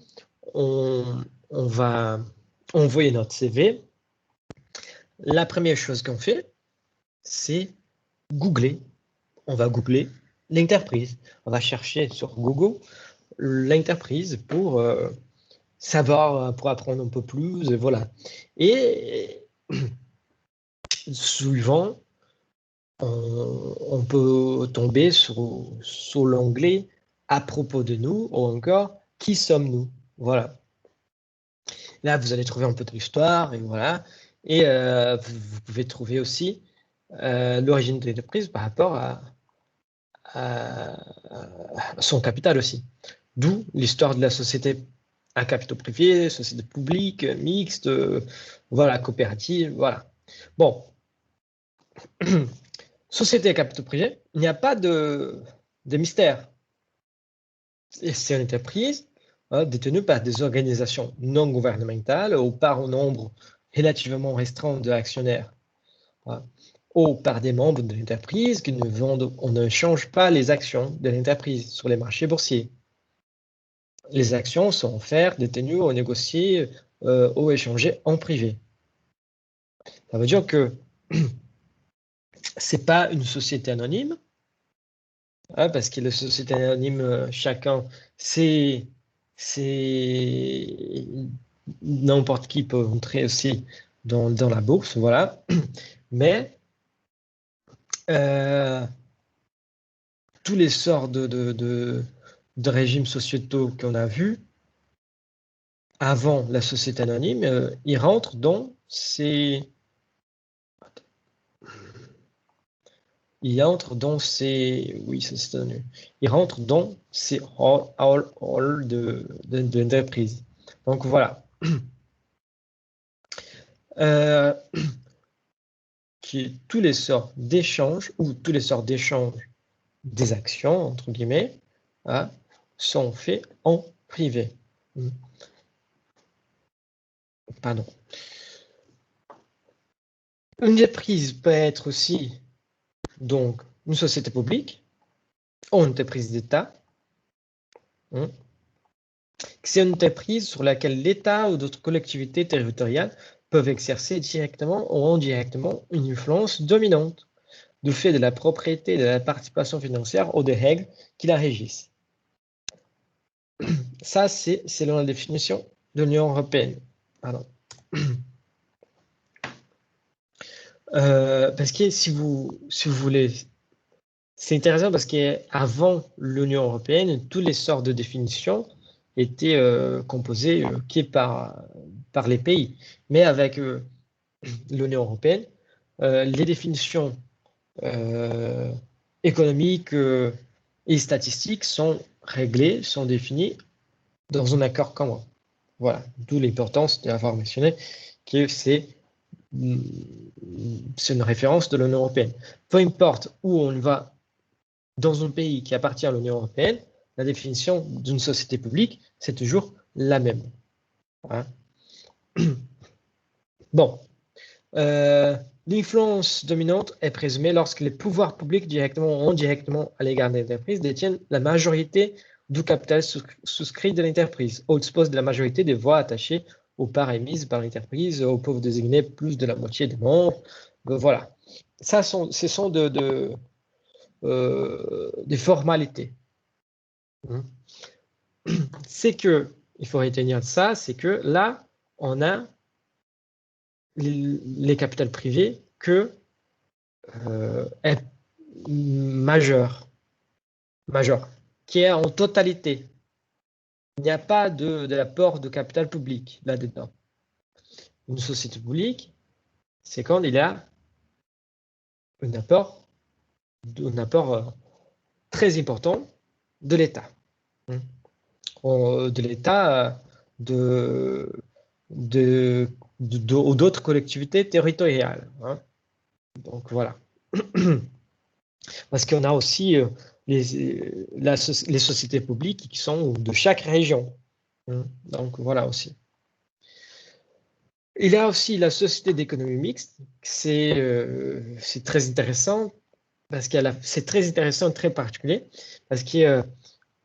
on va envoyer notre CV. La première chose qu'on fait, c'est googler. On va googler l'entreprise. On va chercher sur Google l'entreprise pour savoir, pour apprendre un peu plus, et voilà. Et suivant, on peut tomber sur l'onglet à propos de nous ou encore qui sommes-nous. Voilà. Là, vous allez trouver un peu de l'histoire et voilà. Et vous pouvez trouver aussi l'origine de l'entreprise par rapport à son capital aussi. D'où l'histoire de la société à capitaux privés, société publique, mixte, voilà, coopérative, voilà. Bon, société à capitaux privés, il n'y a pas de mystère. C'est une entreprise détenue par des organisations non gouvernementales ou par un nombre relativement restreint d'actionnaires. Ou par des membres de l'entreprise qui ne vendent, on ne change pas les actions de l'entreprise sur les marchés boursiers. Les actions sont offertes, détenues ou négociées ou échangées en privé. Ça veut dire que c'est pas une société anonyme, parce que les sociétés anonymes, chacun, c'est n'importe qui peut entrer aussi dans la bourse, voilà. Mais tous les sorts de régimes sociétaux qu'on a vus avant la société anonyme, ils rentrent dans ces oui, c'est anonyme. Ils rentrent dans ces halls d'entreprise. Donc voilà. Tous les sorts d'échanges ou tous les sorts d'échanges des actions, entre guillemets, sont faits en privé. Pardon. Une entreprise peut être aussi donc une société publique ou une entreprise d'État. C'est une entreprise sur laquelle l'État ou d'autres collectivités territoriales peuvent exercer directement ou indirectement une influence dominante du fait de la propriété et de la participation financière ou des règles qui la régissent. Ça, c'est selon la définition de l'Union européenne. Pardon. Parce que si vous voulez, c'est intéressant parce qu'avant l'Union européenne, tous les sortes de définitions étaient composés par les pays. Mais avec l'Union européenne, les définitions économiques et statistiques sont réglées, sont définies dans un accord commun. Voilà, d'où l'importance d'avoir mentionné que c'est une référence de l'Union européenne. Peu importe où on va dans un pays qui appartient à l'Union européenne, la définition d'une société publique, c'est toujours la même. Bon, L'influence dominante est présumée lorsque les pouvoirs publics, directement ou indirectement à l'égard de l'entreprise, détiennent la majorité du capital souscrit de l'entreprise, ou disposent de la majorité des voix attachées aux parts émises par l'entreprise, ou peuvent désigner plus de la moitié des membres. Voilà. Ça, ce sont des formalités. C'est que, il faut retenir ça, c'est que là, on a les capitales privées que est majeur, qui est en totalité. Il n'y a pas de l'apport de capital public là-dedans. Une société publique, c'est quand il y a un apport très important de l'État. De l'État, ou d'autres collectivités territoriales. Donc voilà. Parce qu'on a aussi les sociétés publiques qui sont de chaque région. Donc voilà aussi. Il y a aussi la société d'économie mixte. C'est très intéressant parce que c'est très intéressant, très particulier parce que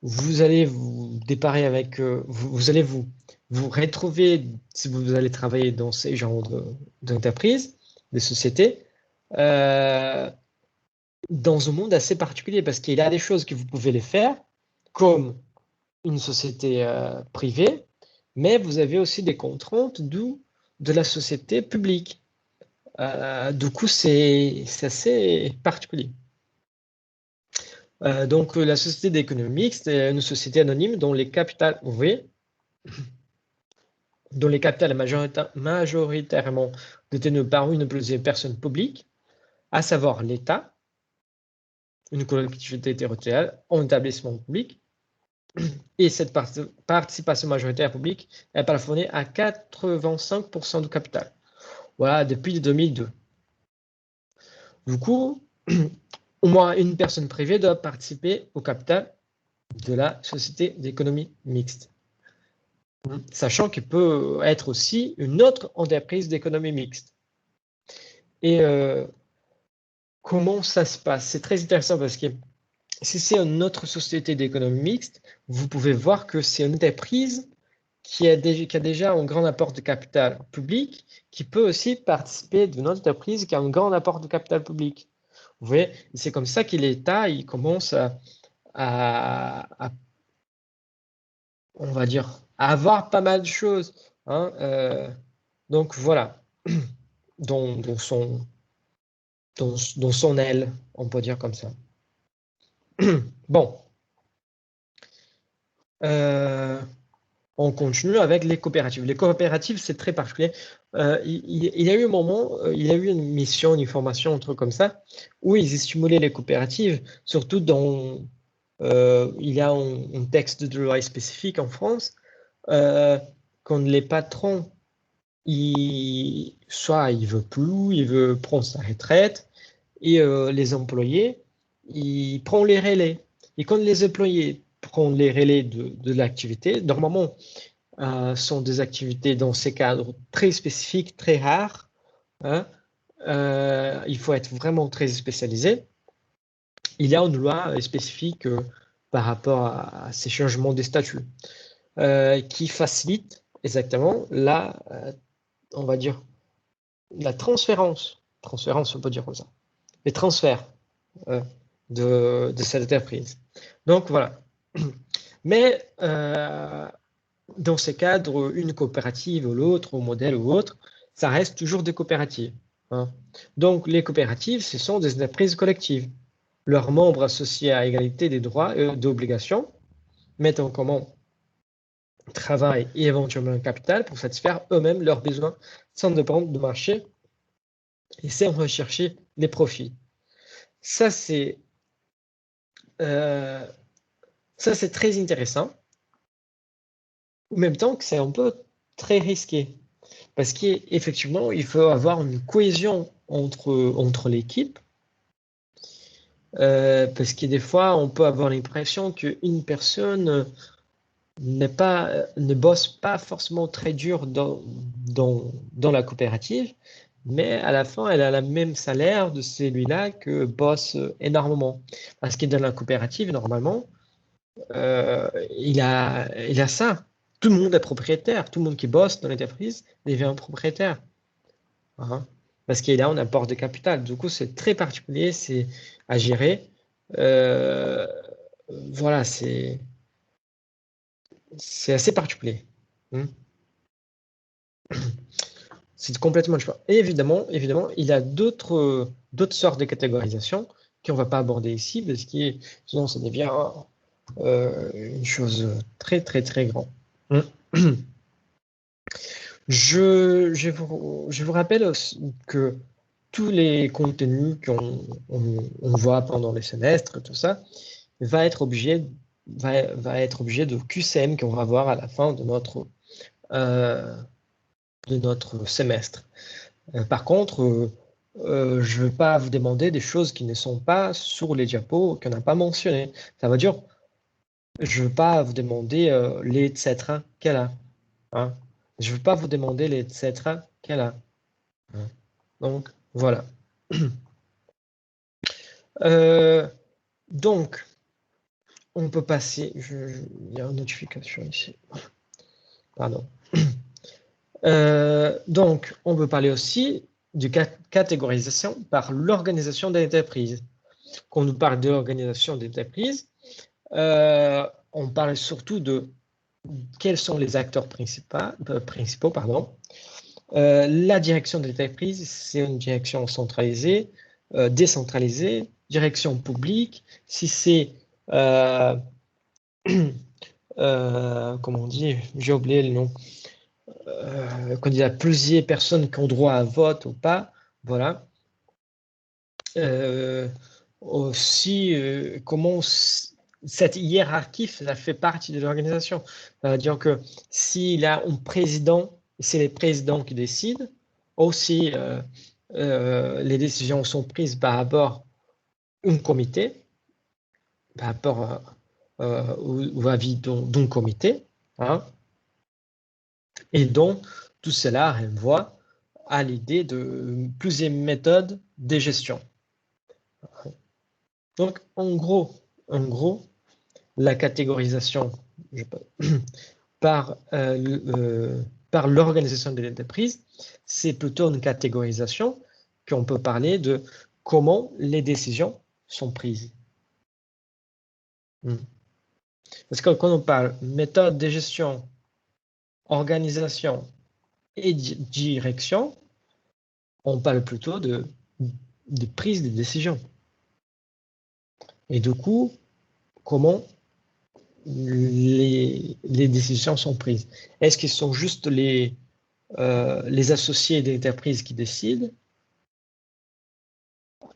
vous allez vous déparer avec, vous allez vous retrouver si vous allez travailler dans ces genres d'entreprises, de sociétés, dans un monde assez particulier parce qu'il y a des choses que vous pouvez les faire comme une société privée, mais vous avez aussi des contraintes de la société publique. Du coup, c'est assez particulier. Donc, la société d'économie mixte est une société anonyme dont les capitales, vous voyez, dont les capitales majoritairement détenues par une ou plusieurs personnes publiques, à savoir l'État, une collectivité territoriale, un établissement public, et cette participation majoritaire publique est plafonnée à 85% du capital. Voilà, depuis 2002. Du coup, au moins une personne privée doit participer au capital de la société d'économie mixte. Sachant qu'il peut être aussi une autre entreprise d'économie mixte. Et comment ça se passe? C'est très intéressant parce que si c'est une autre société d'économie mixte, vous pouvez voir que c'est une entreprise qui a déjà un grand apport de capital public, qui peut aussi participer d'une entreprise qui a un grand apport de capital public. Vous voyez, c'est comme ça que l'État il commence à, on va dire, à avoir pas mal de choses. Donc voilà, dans son aile, on peut dire comme ça. Bon. On continue avec les coopératives. Les coopératives, c'est très particulier. Il y a eu un moment, il y a eu une mission, une formation, un truc comme ça, où ils stimulaient les coopératives, surtout il y a un texte de loi spécifique en France, quand les patrons, soit ils veulent plus, ils veulent prendre sa retraite, et les employés, ils prennent les relais. Et quand les employés prennent les relais de l'activité, normalement, sont des activités dans ces cadres très spécifiques, très rares. Il faut être vraiment très spécialisé. Il y a une loi spécifique par rapport à ces changements de statut qui facilite exactement on va dire, la transférence, on peut dire comme ça, les transferts de cette entreprise. Donc voilà. Mais dans ces cadres, une coopérative ou l'autre, ou modèle ou autre, ça reste toujours des coopératives. Donc les coopératives, ce sont des entreprises collectives. Leurs membres associés à égalité des droits et d'obligations mettent en commun travail et éventuellement un capital pour satisfaire eux-mêmes leurs besoins sans dépendre du marché et sans rechercher les profits. Ça, c'est très intéressant. En même temps que c'est un peu très risqué. Parce qu'effectivement, il faut avoir une cohésion entre l'équipe. Parce que des fois, on peut avoir l'impression qu'une personne ne bosse pas forcément très dur dans la coopérative, mais à la fin, elle a le même salaire de celui-là que bosse énormément. Parce que dans la coopérative, normalement, il a ça. Tout le monde est propriétaire. Tout le monde qui bosse dans l'entreprise devient propriétaire. Hein. Parce qu'il a un apport de capital. Du coup, c'est très particulier, c'est à gérer. Euh, voilà, c'est assez particulier. Hmm. C'est complètement différent. Et évidemment, il y a d'autres sortes de catégorisation qu'on ne va pas aborder ici, parce que sinon ça devient une chose très, très, très grande. Je vous rappelle aussi que tous les contenus qu'on voit pendant les semestres, tout ça, va être obligé de QCM qu'on va voir à la fin euh, de notre semestre. Par contre, je ne vais pas vous demander des choses qui ne sont pas sur les diapos, qu'on n'a pas mentionnées. Ça veut dire, je ne veux pas vous demander les etc. qu'elle a. Hein. Je ne veux pas vous demander les etc. qu'elle a. Hein. Donc, voilà. Donc, on peut passer. Il y a une notification ici. Pardon. Donc, on peut parler aussi de catégorisation par l'organisation de l'entreprise. Quand on parle de l'organisation d'entreprise, on parle surtout de quels sont les acteurs principaux. La direction de l'entreprise, c'est une direction centralisée, décentralisée, direction publique. Si c'est, comment on dit, j'ai oublié le nom, quand il y a plusieurs personnes qui ont droit à vote ou pas, voilà. Aussi, comment cette hiérarchie, ça fait partie de l'organisation. C'est-à-dire que s'il a un président, c'est les présidents qui décident, aussi les décisions sont prises par rapport à un comité, par rapport au avis d'un comité, hein, et donc tout cela renvoie à l'idée de plusieurs méthodes de gestion. Donc, en gros, la catégorisation par l'organisation de l'entreprise, c'est plutôt une catégorisation qu'on peut parler de comment les décisions sont prises. Parce que quand on parle méthode de gestion, organisation et direction, on parle plutôt de prise de décision. Et du coup, comment les décisions sont prises? Est-ce qu'ils sont juste les associés d'entreprise qui décident?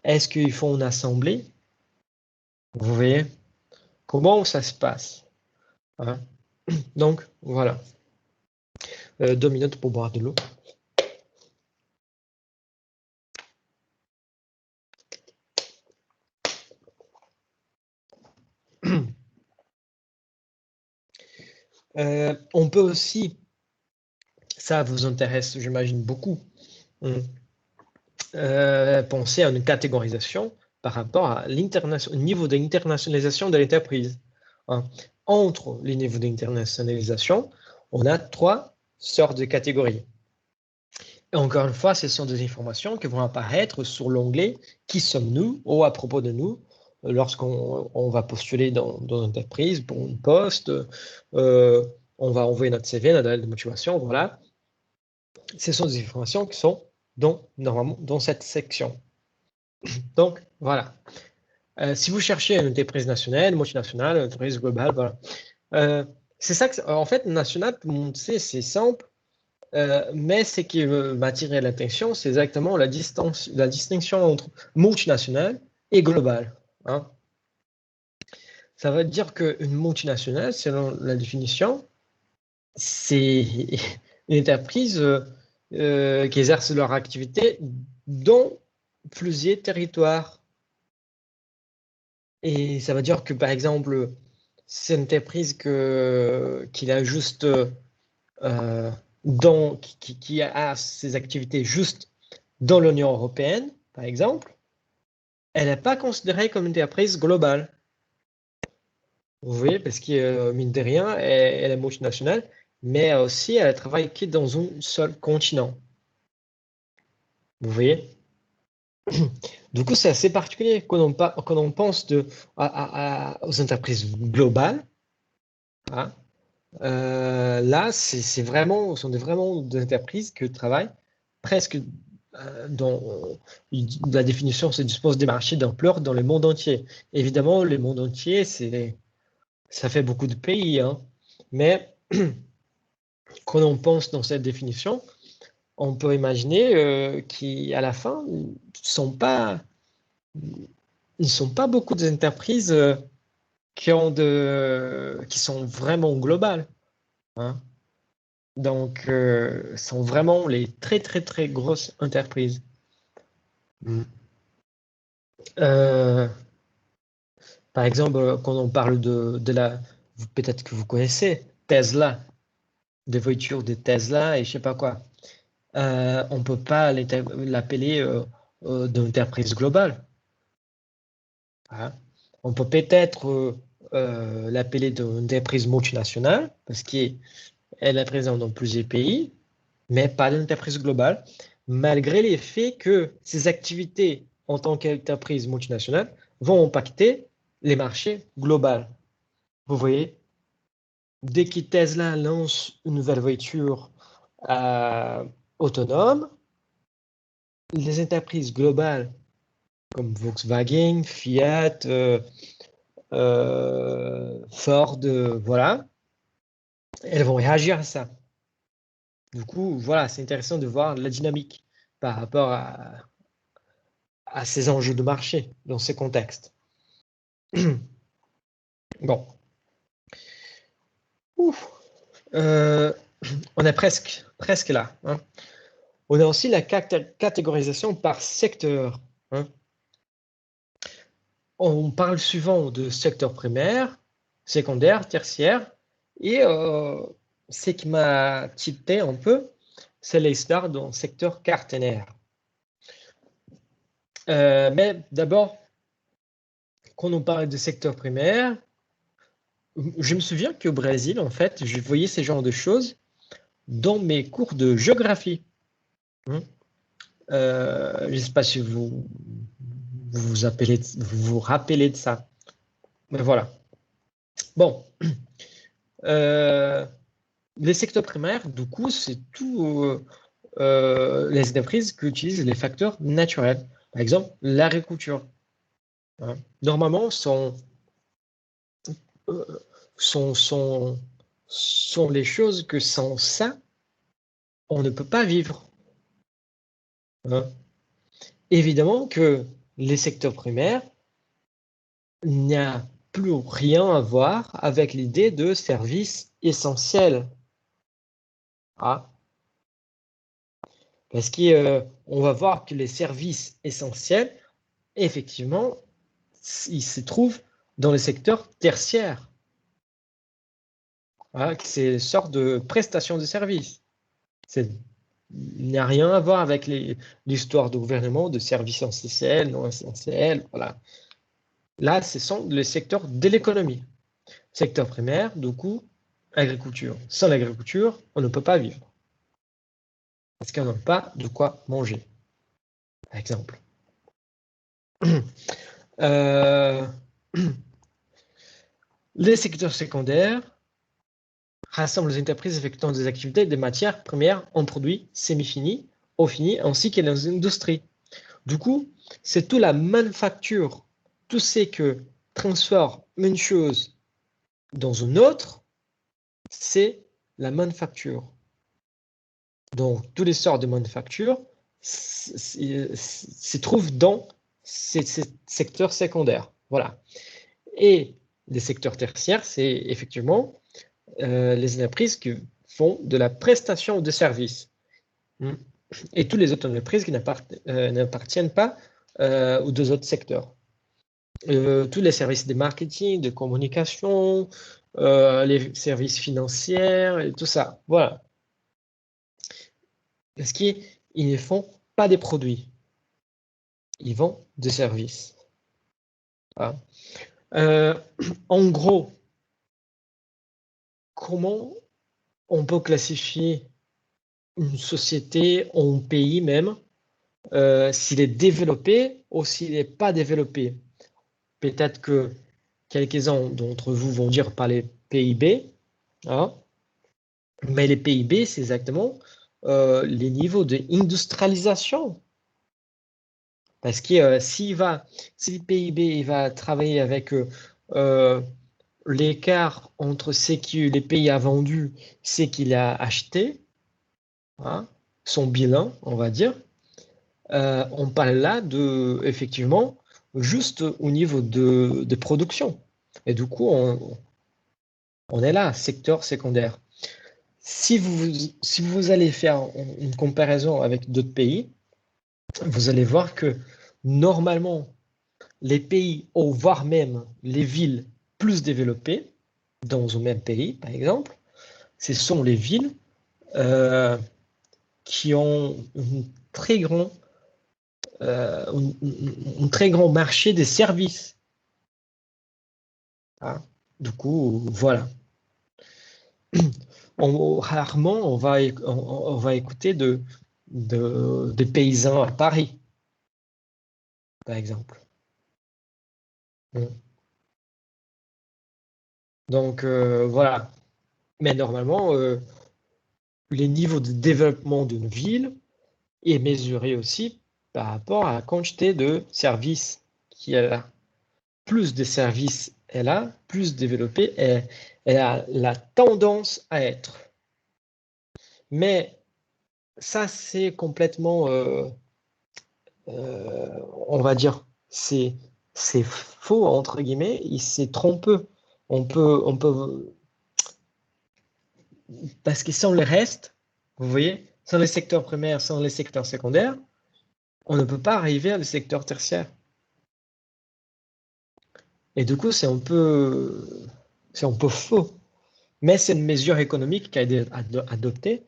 Est-ce qu'ils font une assemblée? Vous voyez? Comment ça se passe? Hein? Donc, voilà. 2 minutes pour boire de l'eau. On peut aussi, ça vous intéresse, j'imagine, beaucoup, penser à une catégorisation par rapport à au niveau d'internationalisation de l'entreprise. Hein. Entre les niveaux d'internationalisation, on a 3 sortes de catégories. Et encore une fois, ce sont des informations qui vont apparaître sur l'onglet « Qui sommes-nous » ou « À propos de nous » lorsqu'on va postuler dans une entreprise pour un poste, on va envoyer notre CV, notre lettre de motivation, voilà. Ce sont des informations qui sont normalement dans cette section. Donc, voilà. Si vous cherchez une entreprise nationale, multinationale, une entreprise globale, voilà. C'est ça que, en fait, national, tout le monde sait, c'est simple. Mais ce qui m'attirer l'attention, c'est exactement la distinction entre multinationale et globale. Hein. Ça veut dire qu'une multinationale, selon la définition, c'est une entreprise qui exerce leur activité dans plusieurs territoires. Et ça veut dire que, par exemple, c'est une entreprise qui a juste qui a ses activités juste Dans l'Union européenne, par exemple, elle n'est pas considérée comme une entreprise globale. Vous voyez, parce que, mine de rien, elle est multinationale, mais aussi elle travaille que dans un seul continent. Vous voyez? Du coup, c'est assez particulier quand on pense aux entreprises globales. Hein. Là, c'est vraiment, ce sont vraiment des entreprises qui travaillent presque dans la définition, c'est dispose des marchés d'ampleur dans le monde entier. Évidemment, le monde entier, ça fait beaucoup de pays, hein. Mais quand on pense dans cette définition, on peut imaginer qu'à la fin, ne sont pas beaucoup d'entreprises qui sont vraiment globales. Hein. Donc, sont vraiment les très, très, très grosses entreprises. Mm. Euh, Par exemple, quand on parle peut-être que vous connaissez Tesla, des voitures de Tesla et je sais pas quoi. On peut pas l'appeler d'entreprise globale. Hein. On peut peut-être l'appeler d'entreprise multinationale parce qu'elle est présente dans plusieurs pays, mais pas d'entreprise globale, malgré les faits que ces activités en tant qu'entreprise multinationale vont impacter les marchés globaux. Vous voyez, dès que Tesla lance une nouvelle voiture autonome, les entreprises globales comme Volkswagen, Fiat, Ford, voilà, elles vont réagir à ça. Du coup, voilà, c'est intéressant de voir la dynamique par rapport à ces enjeux de marché dans ces contextes. Bon. Ouf. On est presque là. Hein. On a aussi la catégorisation par secteur. Hein. On parle souvent de secteur primaire, secondaire, tertiaire, et ce qui m'a tilté un peu, c'est l'histoire dans le secteur quaternaire. Mais d'abord, quand on parle de secteur primaire, je me souviens qu'au Brésil, en fait, je voyais ce genre de choses dans mes cours de géographie. Hein. Je ne sais pas si vous rappelez de ça. Mais voilà. Bon. Les secteurs primaires, du coup, c'est tout les entreprises qui utilisent les facteurs naturels. Par exemple, l'agriculture. Hein. Normalement, euh, sont, sont, sont les choses que sans ça, on ne peut pas vivre. Hein. Évidemment que les secteurs primaires n'y a plus rien à voir avec l'idée de service essentiel. Ah. Parce qu'on va voir que les services essentiels, effectivement, ils se trouvent dans le secteur tertiaire. Hein, c'est une sorte de prestation de services. Il n'y a rien à voir avec l'histoire du gouvernement de services essentiels, non essentiels. Voilà. Là, ce sont les secteurs de l'économie. Secteur primaire, du coup, agriculture. Sans l'agriculture, on ne peut pas vivre. Parce qu'on n'a pas de quoi manger, par exemple. Euh, les secteurs secondaires rassemblent les entreprises effectuant des activités de matières premières en produits semi-finis, au fini, ainsi que les industries. Du coup, c'est toute la manufacture, tout ce que transforme une chose dans une autre, c'est la manufacture. Donc, tous les sortes de manufacture se trouvent dans ces secteurs secondaires. Voilà. Et les secteurs tertiaires, c'est effectivement les entreprises qui font de la prestation de services. Et toutes les autres entreprises qui n'appartiennent pas aux deux autres secteurs. Tous les services de marketing, de communication, les services financiers et tout ça. Voilà. Parce qu'ils ne font pas des produits, ils vendent des services. Voilà. En gros, comment on peut classifier une société ou un pays même, s'il est développé ou s'il n'est pas développé? Peut-être que quelques-uns d'entre vous vont dire par les PIB, hein, mais les PIB, c'est exactement les niveaux d'industrialisation. Parce que si le PIB il va travailler avec l'écart entre ce que les pays a vendu, ce qu'il a acheté, hein, son bilan, on va dire, on parle là de, effectivement, juste au niveau de production. Et du coup, on est là, secteur secondaire. Si vous allez faire une comparaison avec d'autres pays, vous allez voir que normalement, les pays, ou voire même les villes plus développées, dans un même pays, par exemple, ce sont les villes euh, qui ont un très grand marché des services. Hein. Du coup, voilà. Rarement, on va écouter des paysans à Paris, par exemple. Donc, voilà. Mais normalement, les niveaux de développement d'une ville est mesuré aussi par rapport à la quantité de services qu'elle a. Plus de services elle a, plus développée elle a la tendance à être. Mais ça, c'est complètement, on va dire, c'est faux, entre guillemets, il s'est trompé. On peut, parce que sans le reste, vous voyez, sans les secteurs primaires, sans les secteurs secondaires, on ne peut pas arriver à le secteur tertiaire. Et du coup, c'est un peu faux. Mais c'est une mesure économique qui a été adoptée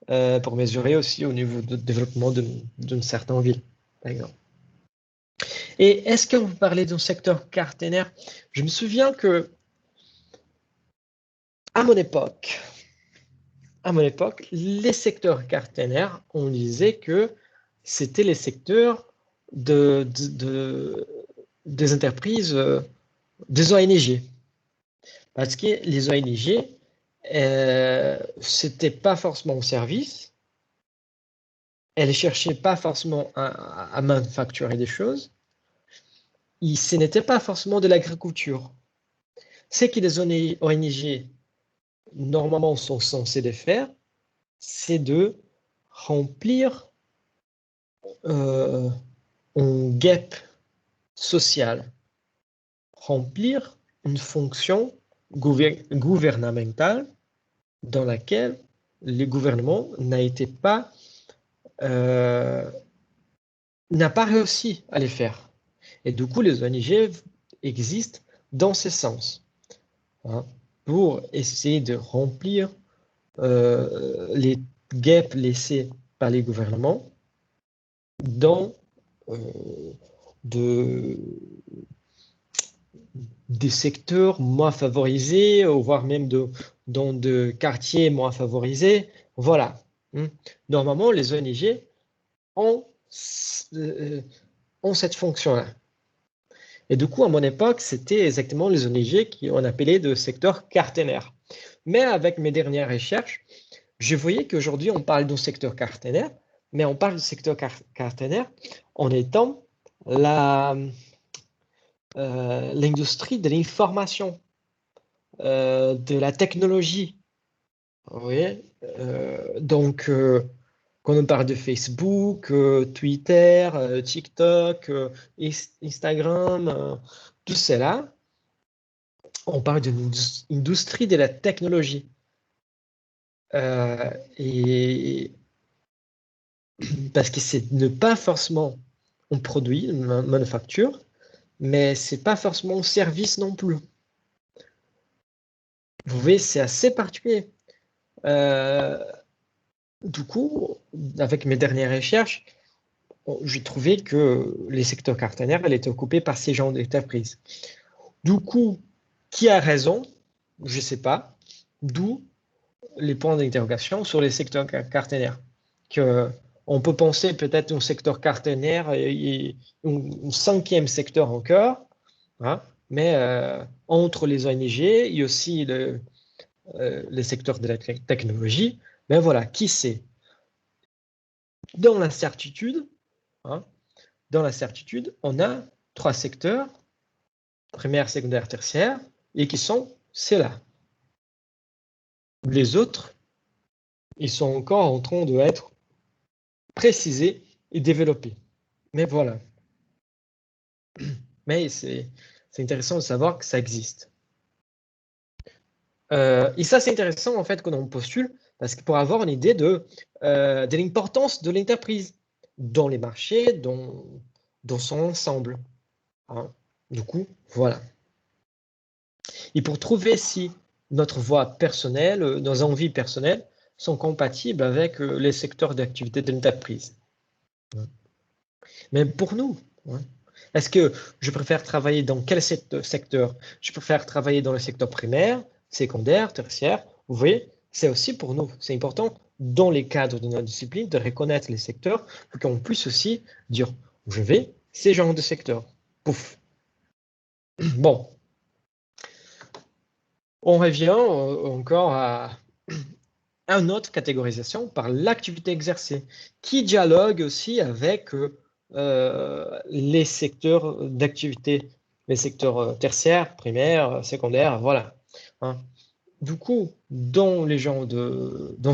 pour mesurer aussi au niveau de développement d'une certaine ville, par exemple. Et est-ce que vous parlez d'un secteur caténaire? Je me souviens que à mon époque, les secteurs caténaires, on disait que c'était les secteurs des entreprises, des ONG. Parce que les ONG, c'était pas forcément un service, elles cherchaient pas forcément à manufacturer des choses, ce n'était pas forcément de l'agriculture. Ce que les ONG normalement sont censés de faire, c'est de remplir un gap social, remplir une fonction gouvernementale dans laquelle le gouvernement euh, n'a pas réussi à les faire. Et du coup, les ONG existent dans ce sens, hein, pour essayer de remplir les gaps laissés par les gouvernements dans euh, de, des secteurs moins favorisés, voire même dans de quartiers moins favorisés. Voilà. Normalement, les ONG ont, euh, ont cette fonction-là. Et du coup, à mon époque, c'était exactement les ONG qu'on appelait de secteur caténaire. Mais avec mes dernières recherches, je voyais qu'aujourd'hui, on parle d'un secteur caténaire, mais on parle du secteur caténaire en étant l'industrie de l'information, de la technologie. Vous voyez. Donc, quand on parle de Facebook, Twitter, TikTok, Instagram, tout cela, on parle d'une industrie de la technologie. Et parce que c'est ne pas forcément un produit, une manufacture, mais c'est pas forcément un service non plus. Vous voyez, c'est assez particulier. Du coup, avec mes dernières recherches, j'ai trouvé que les secteurs quaternaires, elles étaient occupés par ces genres d'entreprises. Du coup, qui a raison? Je ne sais pas. D'où les points d'interrogation sur les secteurs quaternaires. On peut penser peut-être un secteur quaternaire et un cinquième secteur encore, hein, mais entre les ONG et aussi les secteurs de la technologie, ben voilà, qui sait? Dans l'incertitude, hein, on a 3 secteurs, primaire, secondaire, tertiaire, et qui sont ceux-là. Les autres, ils sont encore en train d'être précisés et développés. Mais voilà. Mais c'est intéressant de savoir que ça existe. Et ça, c'est intéressant en fait quand on postule, parce que pour avoir une idée de l'importance de l'entreprise dans les marchés, dans son ensemble. Hein. Du coup, voilà. Et pour trouver si notre voie personnelle, nos envies personnelles sont compatibles avec les secteurs d'activité de l'entreprise. Mais pour nous, hein, est-ce que je préfère travailler dans quel secteur? Je préfère travailler dans le secteur primaire, secondaire, tertiaire. Vous voyez, c'est aussi pour nous, c'est important dans les cadres de notre discipline de reconnaître les secteurs pour qu'on puisse aussi dire, je vais ces genres de secteurs. Pouf. Bon, on revient encore à une autre catégorisation par l'activité exercée, qui dialogue aussi avec les secteurs d'activité, les secteurs tertiaires, primaires, secondaires, voilà. Hein. Du coup, dans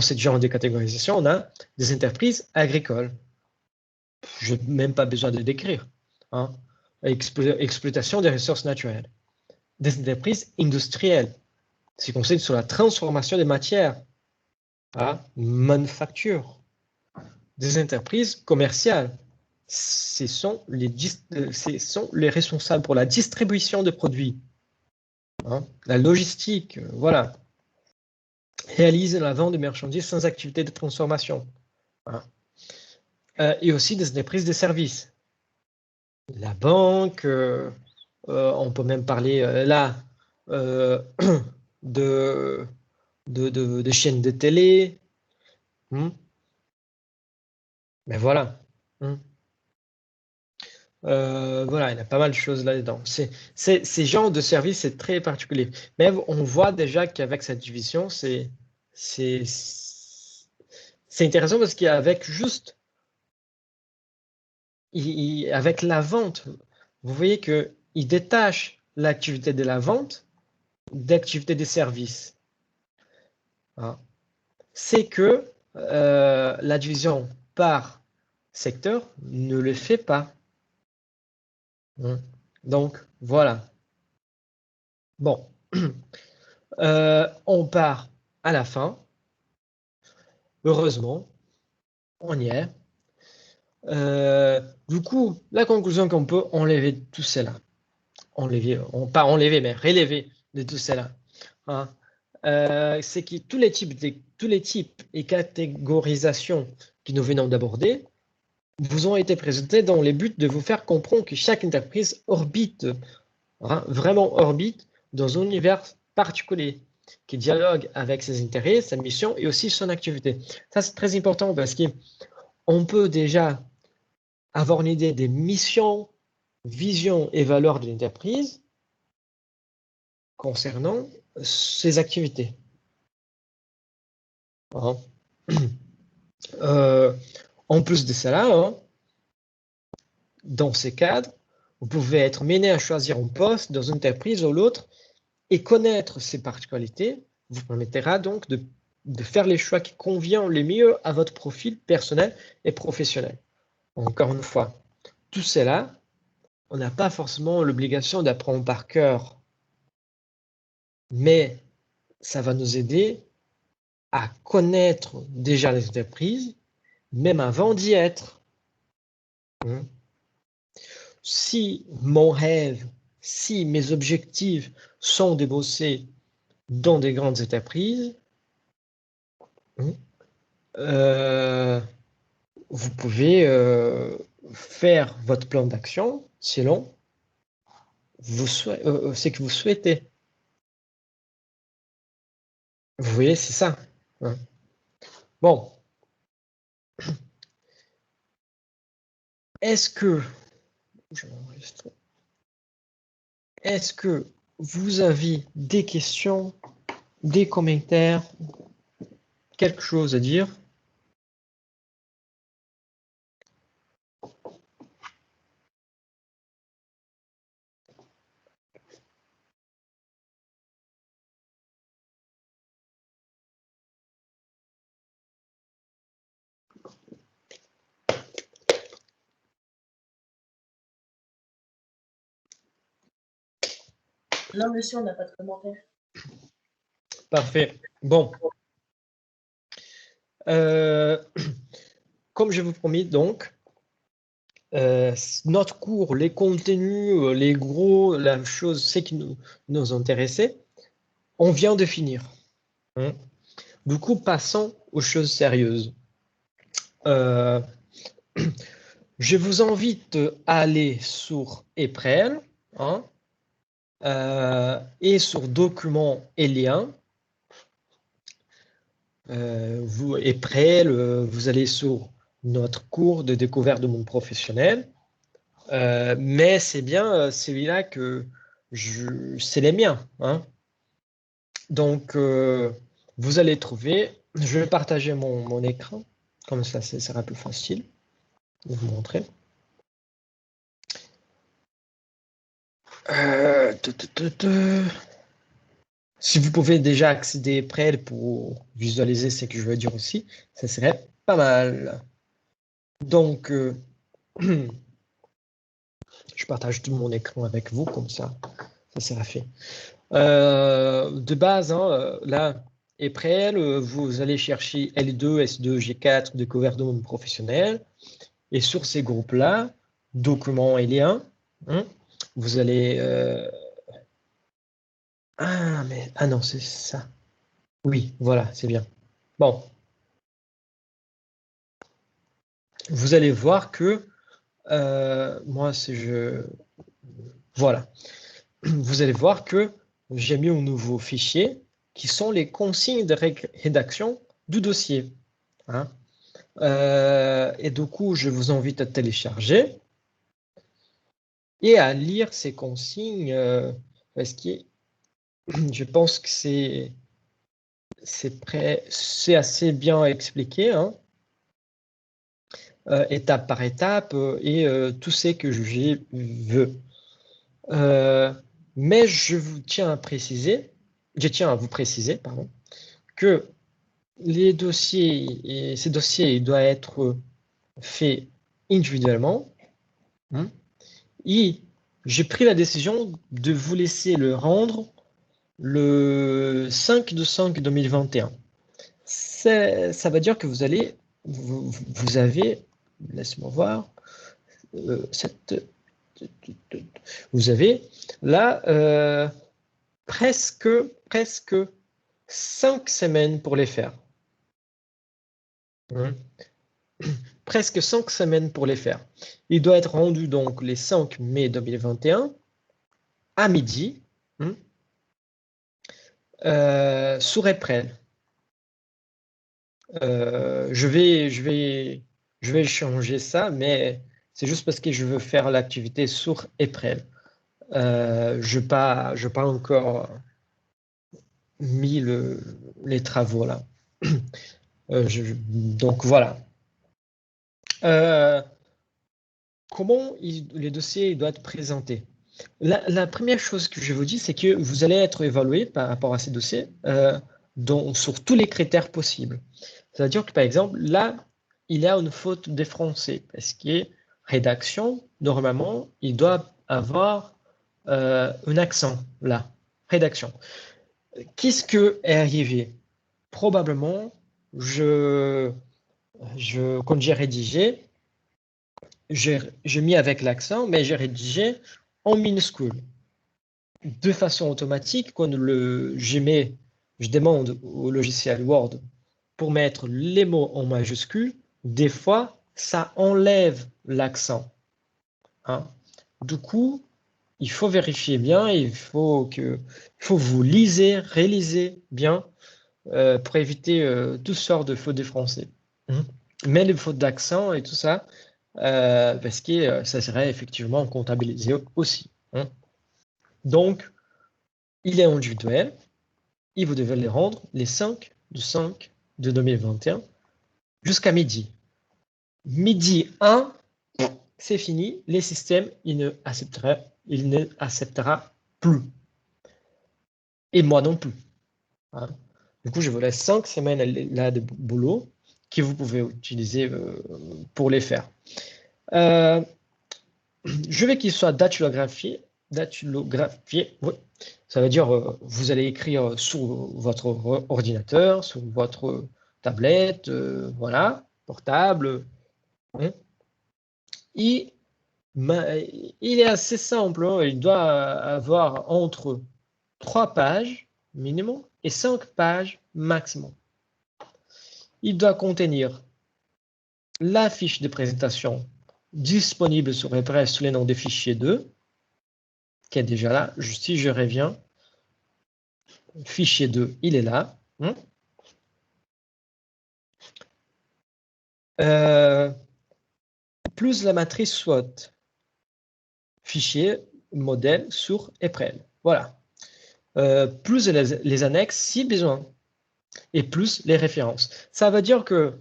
cette genre de catégorisation, on a des entreprises agricoles. Je n'ai même pas besoin de décrire. Hein. Exploitation des ressources naturelles. Des entreprises industrielles, qui concentrent sur la transformation des matières. Hein. Manufacture. Des entreprises commerciales. Ce sont les responsables pour la distribution de produits. Hein. La logistique, voilà. Réalise la vente de marchandises sans activité de transformation. Hein. Et aussi des entreprises de services. La banque, on peut même parler là de chaînes de télé. Mais voilà. Voilà, il y a pas mal de choses là-dedans. Ces genres de services, c'est très particulier. Mais on voit déjà qu'avec cette division, c'est intéressant parce qu'avec juste avec la vente, vous voyez qu'il détache l'activité de la vente d'activité des services. Hein. C'est que la division par secteur ne le fait pas. Hein. Donc, voilà. Bon, on part à la fin. Heureusement, on y est. Du coup, la conclusion qu'on peut enlever de tout cela, pas enlever, mais relever de tout cela, hein, c'est que tous les types et catégorisations que nous venons d'aborder vous ont été présentés dans le but de vous faire comprendre que chaque entreprise orbite, hein, vraiment orbite, dans un univers particulier qui dialogue avec ses intérêts, sa mission et aussi son activité. Ça, c'est très important parce qu'on peut déjà avoir une idée des missions, visions et valeurs de l'entreprise concernant ses activités. Hein. En plus de cela, hein, dans ces cadres, vous pouvez être mené à choisir un poste dans une entreprise ou l'autre et connaître ses particularités vous permettra donc de faire les choix qui conviennent le mieux à votre profil personnel et professionnel. Encore une fois, tout cela, on n'a pas forcément l'obligation d'apprendre par cœur, mais ça va nous aider à connaître déjà les entreprises, même avant d'y être. Si mon rêve, si mes objectifs sont de bosser dans des grandes entreprises, vous pouvez faire votre plan d'action selon ce que vous souhaitez. Vous voyez, c'est ça. Hein. Bon. Est-ce que vous avez des questions, des commentaires, quelque chose à dire? Non, monsieur, on n'a pas de commentaire. Parfait. Bon. Comme je vous promis, donc, notre cours, les contenus, les gros, la chose, c'est qui nous intéressait, on vient de finir. Hein. Du coup, passons aux choses sérieuses. Je vous invite à aller sur Eprel hein, et sur Documents et liens. Eprel, vous allez sur notre cours de découverte de monde professionnel. Mais c'est bien celui-là que c'est les miens. Hein. Donc, vous allez trouver, je vais partager mon écran, comme ça, ce sera plus facile de vous montrer. Si vous pouvez déjà accéder près pour visualiser ce que je veux dire aussi, ça serait pas mal. Donc, je partage tout mon écran avec vous, comme ça sera fait. De base, hein, là, Eprel, vous allez chercher L2, S2, G4, découverte de monde professionnel. Et sur ces groupes-là, documents et liens, hein, vous allez... Ah non, c'est ça. Oui, voilà, c'est bien. Bon. Vous allez voir que moi, si je... Voilà. Vous allez voir que j'ai mis un nouveau fichier qui sont les consignes de rédaction du dossier. Hein. Et du coup, je vous invite à télécharger et à lire ces consignes parce que je pense que c'est assez bien expliqué, hein, étape par étape, et tout ce que je veux. Mais je tiens à vous préciser, pardon, que les dossiers, et ces dossiers, ils doivent être faits individuellement. Hein, et j'ai pris la décision de vous laisser le rendre le 5/5/2021. Ça va dire que vous avez, laisse-moi voir, vous avez là presque 5 semaines pour les faire. Hein. Presque 5 semaines pour les faire. Il doit être rendu donc les 5 mai 2021 à midi hein, sur Eprel. Je vais changer ça, mais c'est juste parce que je veux faire l'activité sur Eprel. Je n'ai pas encore mis les travaux là. Donc voilà. Comment les dossiers doivent être présentés? La première chose que je vous dis, c'est que vous allez être évalué par rapport à ces dossiers sur tous les critères possibles. C'est-à-dire que, par exemple, là, il y a une faute des français, parce que rédaction, normalement, il doit avoir un accent, là, rédaction. Qu'est-ce que est arrivé? Probablement, quand j'ai rédigé, j'ai mis avec l'accent, mais j'ai rédigé en minuscule. De façon automatique, quand je demande au logiciel Word pour mettre les mots en majuscule, des fois, ça enlève l'accent. Hein. Du coup, il faut vérifier bien, il faut vous lisez, rélisez bien pour éviter toutes sortes de fautes de français. Mais les fautes d'accent et tout ça, parce que ça serait effectivement comptabilisé aussi. Hein. Donc, il est individuel et vous devez les rendre les 5 de 2021 jusqu'à midi. Midi 1, c'est fini. Les systèmes, il ne acceptera plus. Et moi non plus. Hein. Du coup, je vous laisse 5 semaines là de boulot que vous pouvez utiliser pour les faire. Je veux qu'il soit datylographié. Oui. Ça veut dire vous allez écrire sur votre ordinateur, sur votre tablette, voilà, portable. Hein. Et il est assez simple. Hein. Il doit avoir entre 3 pages minimum et 5 pages maximum. Il doit contenir la fiche de présentation disponible sur WordPress sous les noms des fichiers 2, qui est déjà là. Si je reviens, fichier 2, il est là. Plus la matrice SWOT, fichier modèle sur EPREL. Voilà. Plus les annexes si besoin. Et plus les références. Ça veut dire que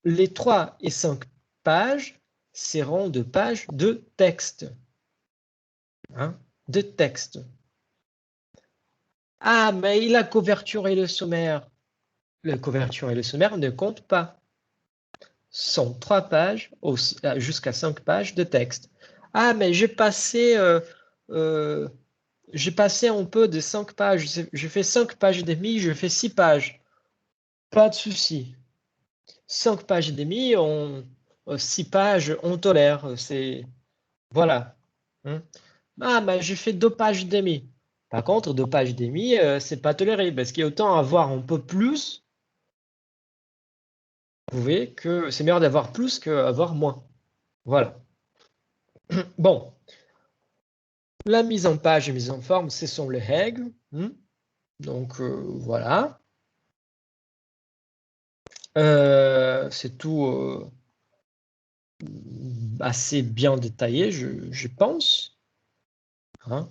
les 3 et 5 pages seront de pages de texte. Hein, de texte. Ah, mais la couverture et le sommaire. La couverture et le sommaire ne comptent pas. Sont 3 pages jusqu'à 5 pages de texte. Ah, mais j'ai passé un peu de 5 pages. Je fais 5 pages et demie, je fais 6 pages. Pas de souci. 5 pages et demie, 6 pages, on tolère. C'est voilà. Hein. Ah, mais j'ai fait 2 pages et demie. Par contre, 2 pages et demie, c'est pas toléré parce qu'il y a autant avoir un peu plus. Vous voyez que c'est meilleur d'avoir plus qu'avoir moins. Voilà. Bon. La mise en page et mise en forme, ce sont les règles. Donc, voilà. C'est tout assez bien détaillé, je pense. Hein.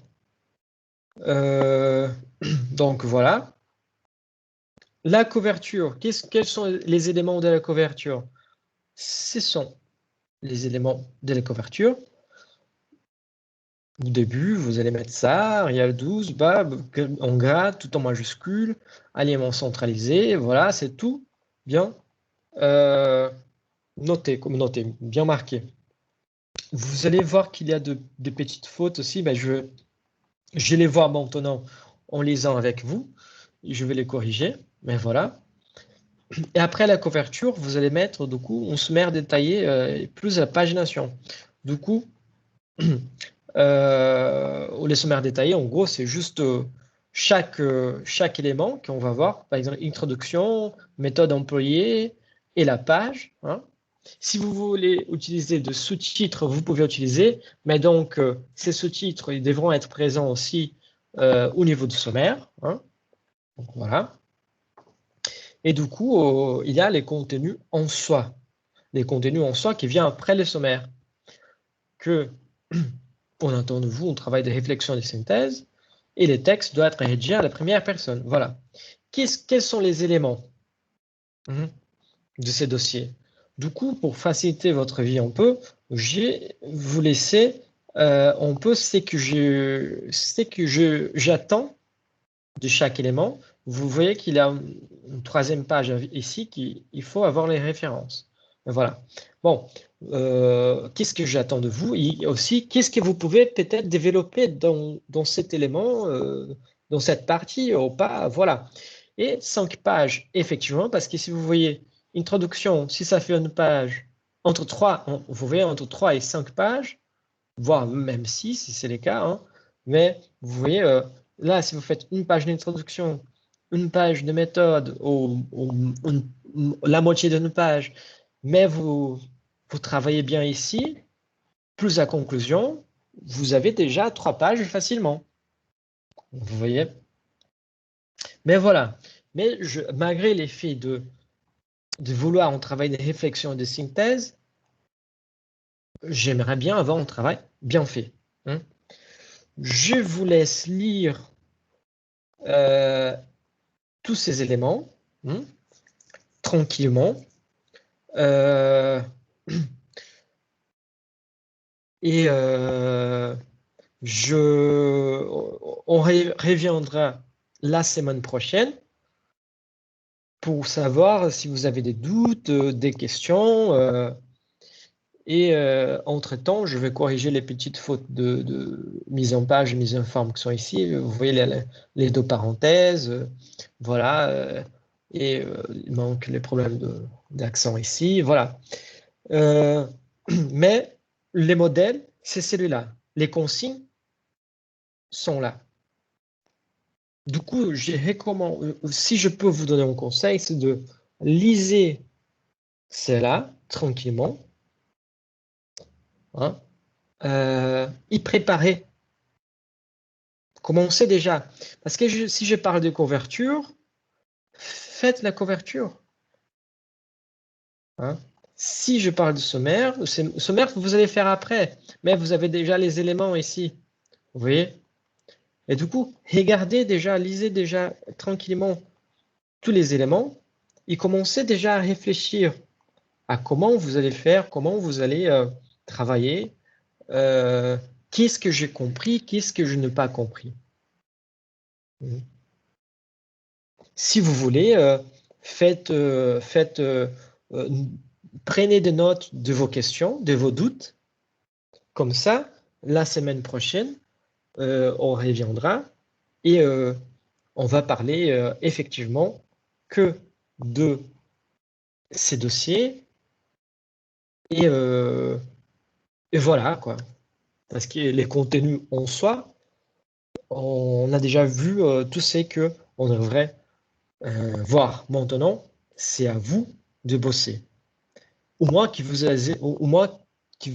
Donc, voilà. La couverture, quels sont les éléments de la couverture? Ce sont les éléments de la couverture. Au début, vous allez mettre ça, Arial 12, en gras, tout en majuscule, aliment centralisé, voilà, c'est tout bien noté, bien marqué. Vous allez voir qu'il y a des petites fautes aussi, ben je les vois maintenant en lisant avec vous, je vais les corriger, mais voilà. Et après la couverture, vous allez mettre du coup un sommaire détaillé plus la pagination. Du coup, les sommaires détaillés, en gros, c'est juste chaque élément qu'on va voir, par exemple, introduction, méthode employée et la page. Hein. Si vous voulez utiliser de sous-titres, vous pouvez utiliser, mais donc ces sous-titres, ils devront être présents aussi au niveau du sommaire. Hein. Donc, voilà. Et du coup, il y a les contenus en soi. Les contenus en soi qui viennent après le sommaire. Que on entend de vous un travail de réflexion et de synthèse, et les textes doivent être rédigés à la première personne. Voilà. Quels sont les éléments de ces dossiers? Du coup, pour faciliter votre vie un peu, je vais vous laisser un peu ce que j'attends de chaque élément. Vous voyez qu'il y a une troisième page ici qu'il faut avoir les références. Voilà. Bon, qu'est-ce que j'attends de vous? Et aussi, qu'est-ce que vous pouvez peut-être développer dans cet élément, dans cette partie ou pas? Voilà. Et 5 pages, effectivement, parce que si vous voyez introduction, si ça fait une page, entre 3, vous voyez, entre 3 et 5 pages, voire même 6 si c'est le cas, hein, mais vous voyez, là, si vous faites une page d'introduction, une page de méthode, ou la moitié d'une page, mais vous vous travaillez bien ici, plus la conclusion, vous avez déjà 3 pages facilement. Vous voyez? Mais voilà. Mais malgré l'effet de vouloir en travailler des réflexions et des synthèses, j'aimerais bien avoir un travail bien fait. Hein. Je vous laisse lire tous ces éléments tranquillement. Et on reviendra la semaine prochaine pour savoir si vous avez des doutes, des questions. Et entre-temps, je vais corriger les petites fautes de mise en page, mise en forme qui sont ici. Vous voyez les deux parenthèses. Voilà. Et il manque les problèmes d'accent ici. Voilà. Mais les modèles, c'est celui-là. Les consignes sont là. Du coup, si je peux vous donner un conseil, c'est de liser cela tranquillement, hein, y préparer. Commencez déjà. Parce que si je parle de couverture, faites la couverture. Hein. Si je parle de sommaire, vous allez faire après, mais vous avez déjà les éléments ici. Vous voyez? Et du coup, lisez déjà tranquillement tous les éléments et commencez déjà à réfléchir à comment vous allez faire, comment vous allez travailler, qu'est-ce que j'ai compris, qu'est-ce que je n'ai pas compris. Si vous voulez, prenez des notes de vos questions, de vos doutes. Comme ça, la semaine prochaine, on reviendra et on va parler effectivement que de ces dossiers et voilà quoi. Parce que les contenus en soi, on a déjà vu tout ce que on devrait voir. Maintenant, c'est à vous de bosser. Ou moi qui vous ou moi qui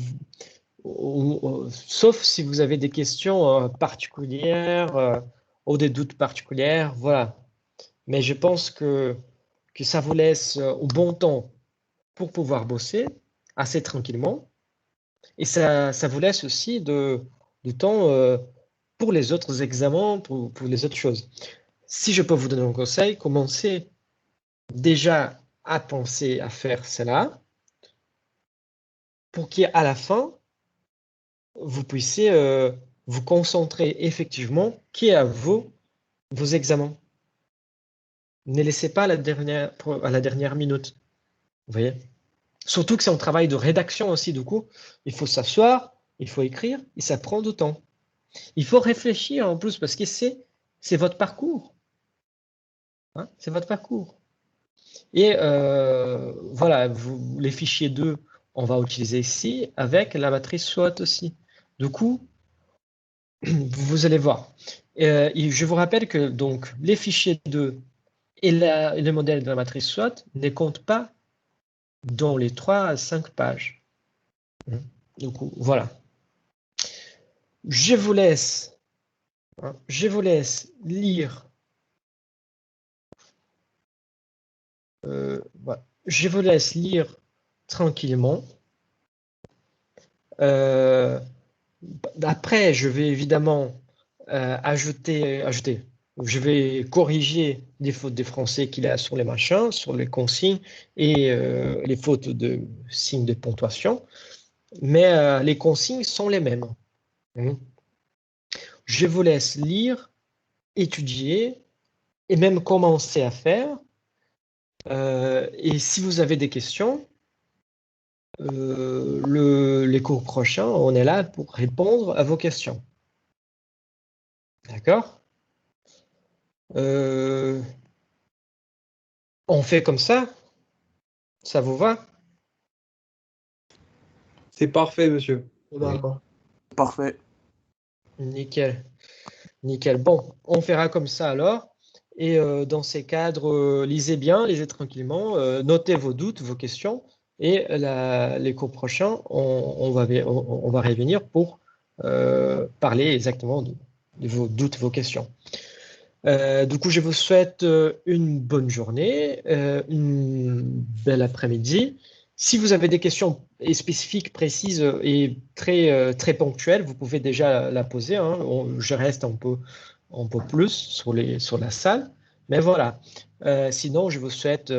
sauf si vous avez des questions particulières ou des doutes particuliers, voilà. Mais je pense que ça vous laisse au bon temps pour pouvoir bosser assez tranquillement. Et ça vous laisse aussi du temps pour les autres examens, pour les autres choses. Si je peux vous donner un conseil, commencez déjà à penser à faire cela pour qu'à la fin, vous puissiez vous concentrer effectivement à vos examens. Ne laissez pas à la dernière minute. Vous voyez? Surtout que c'est un travail de rédaction aussi, du coup. Il faut s'asseoir, il faut écrire, et ça prend du temps. Il faut réfléchir en plus, parce que c'est votre parcours. Hein, c'est votre parcours. Et voilà, les fichiers 2, on va utiliser ici, avec la matrice SWOT aussi. Du coup, vous allez voir. Je vous rappelle que donc, les fichiers 2 et le modèle de la matrice SWOT ne comptent pas dans les 3 à 5 pages. Donc, voilà. Je vous laisse lire. Voilà. Je vous laisse lire tranquillement. Après, je vais évidemment ajouter. Je vais corriger les fautes des français qu'il y a sur les machins, sur les consignes et les fautes de signes de ponctuation. Mais les consignes sont les mêmes. Je vous laisse lire, étudier et même commencer à faire. Et si vous avez des questions, les cours prochains, on est là pour répondre à vos questions. D'accord? On fait comme ça? Ça vous va? C'est parfait, monsieur. D'accord. Parfait. Nickel. Nickel. Bon, on fera comme ça alors. Et dans ces cadres, lisez bien, lisez tranquillement, notez vos doutes, vos questions. Et les cours prochains, on va revenir pour parler exactement de vos doutes, vos questions. Du coup, je vous souhaite une bonne journée, une belle après-midi. Si vous avez des questions spécifiques, précises et très ponctuelles, vous pouvez déjà la poser, hein. Je reste un peu plus sur la salle. Mais voilà. Sinon, je vous souhaite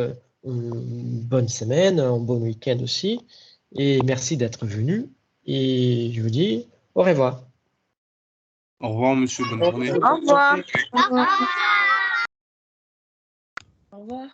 une bonne semaine, un bon week-end aussi. Et merci d'être venu. Et je vous dis au revoir. Au revoir, monsieur. Bonne journée. Au revoir. Au revoir.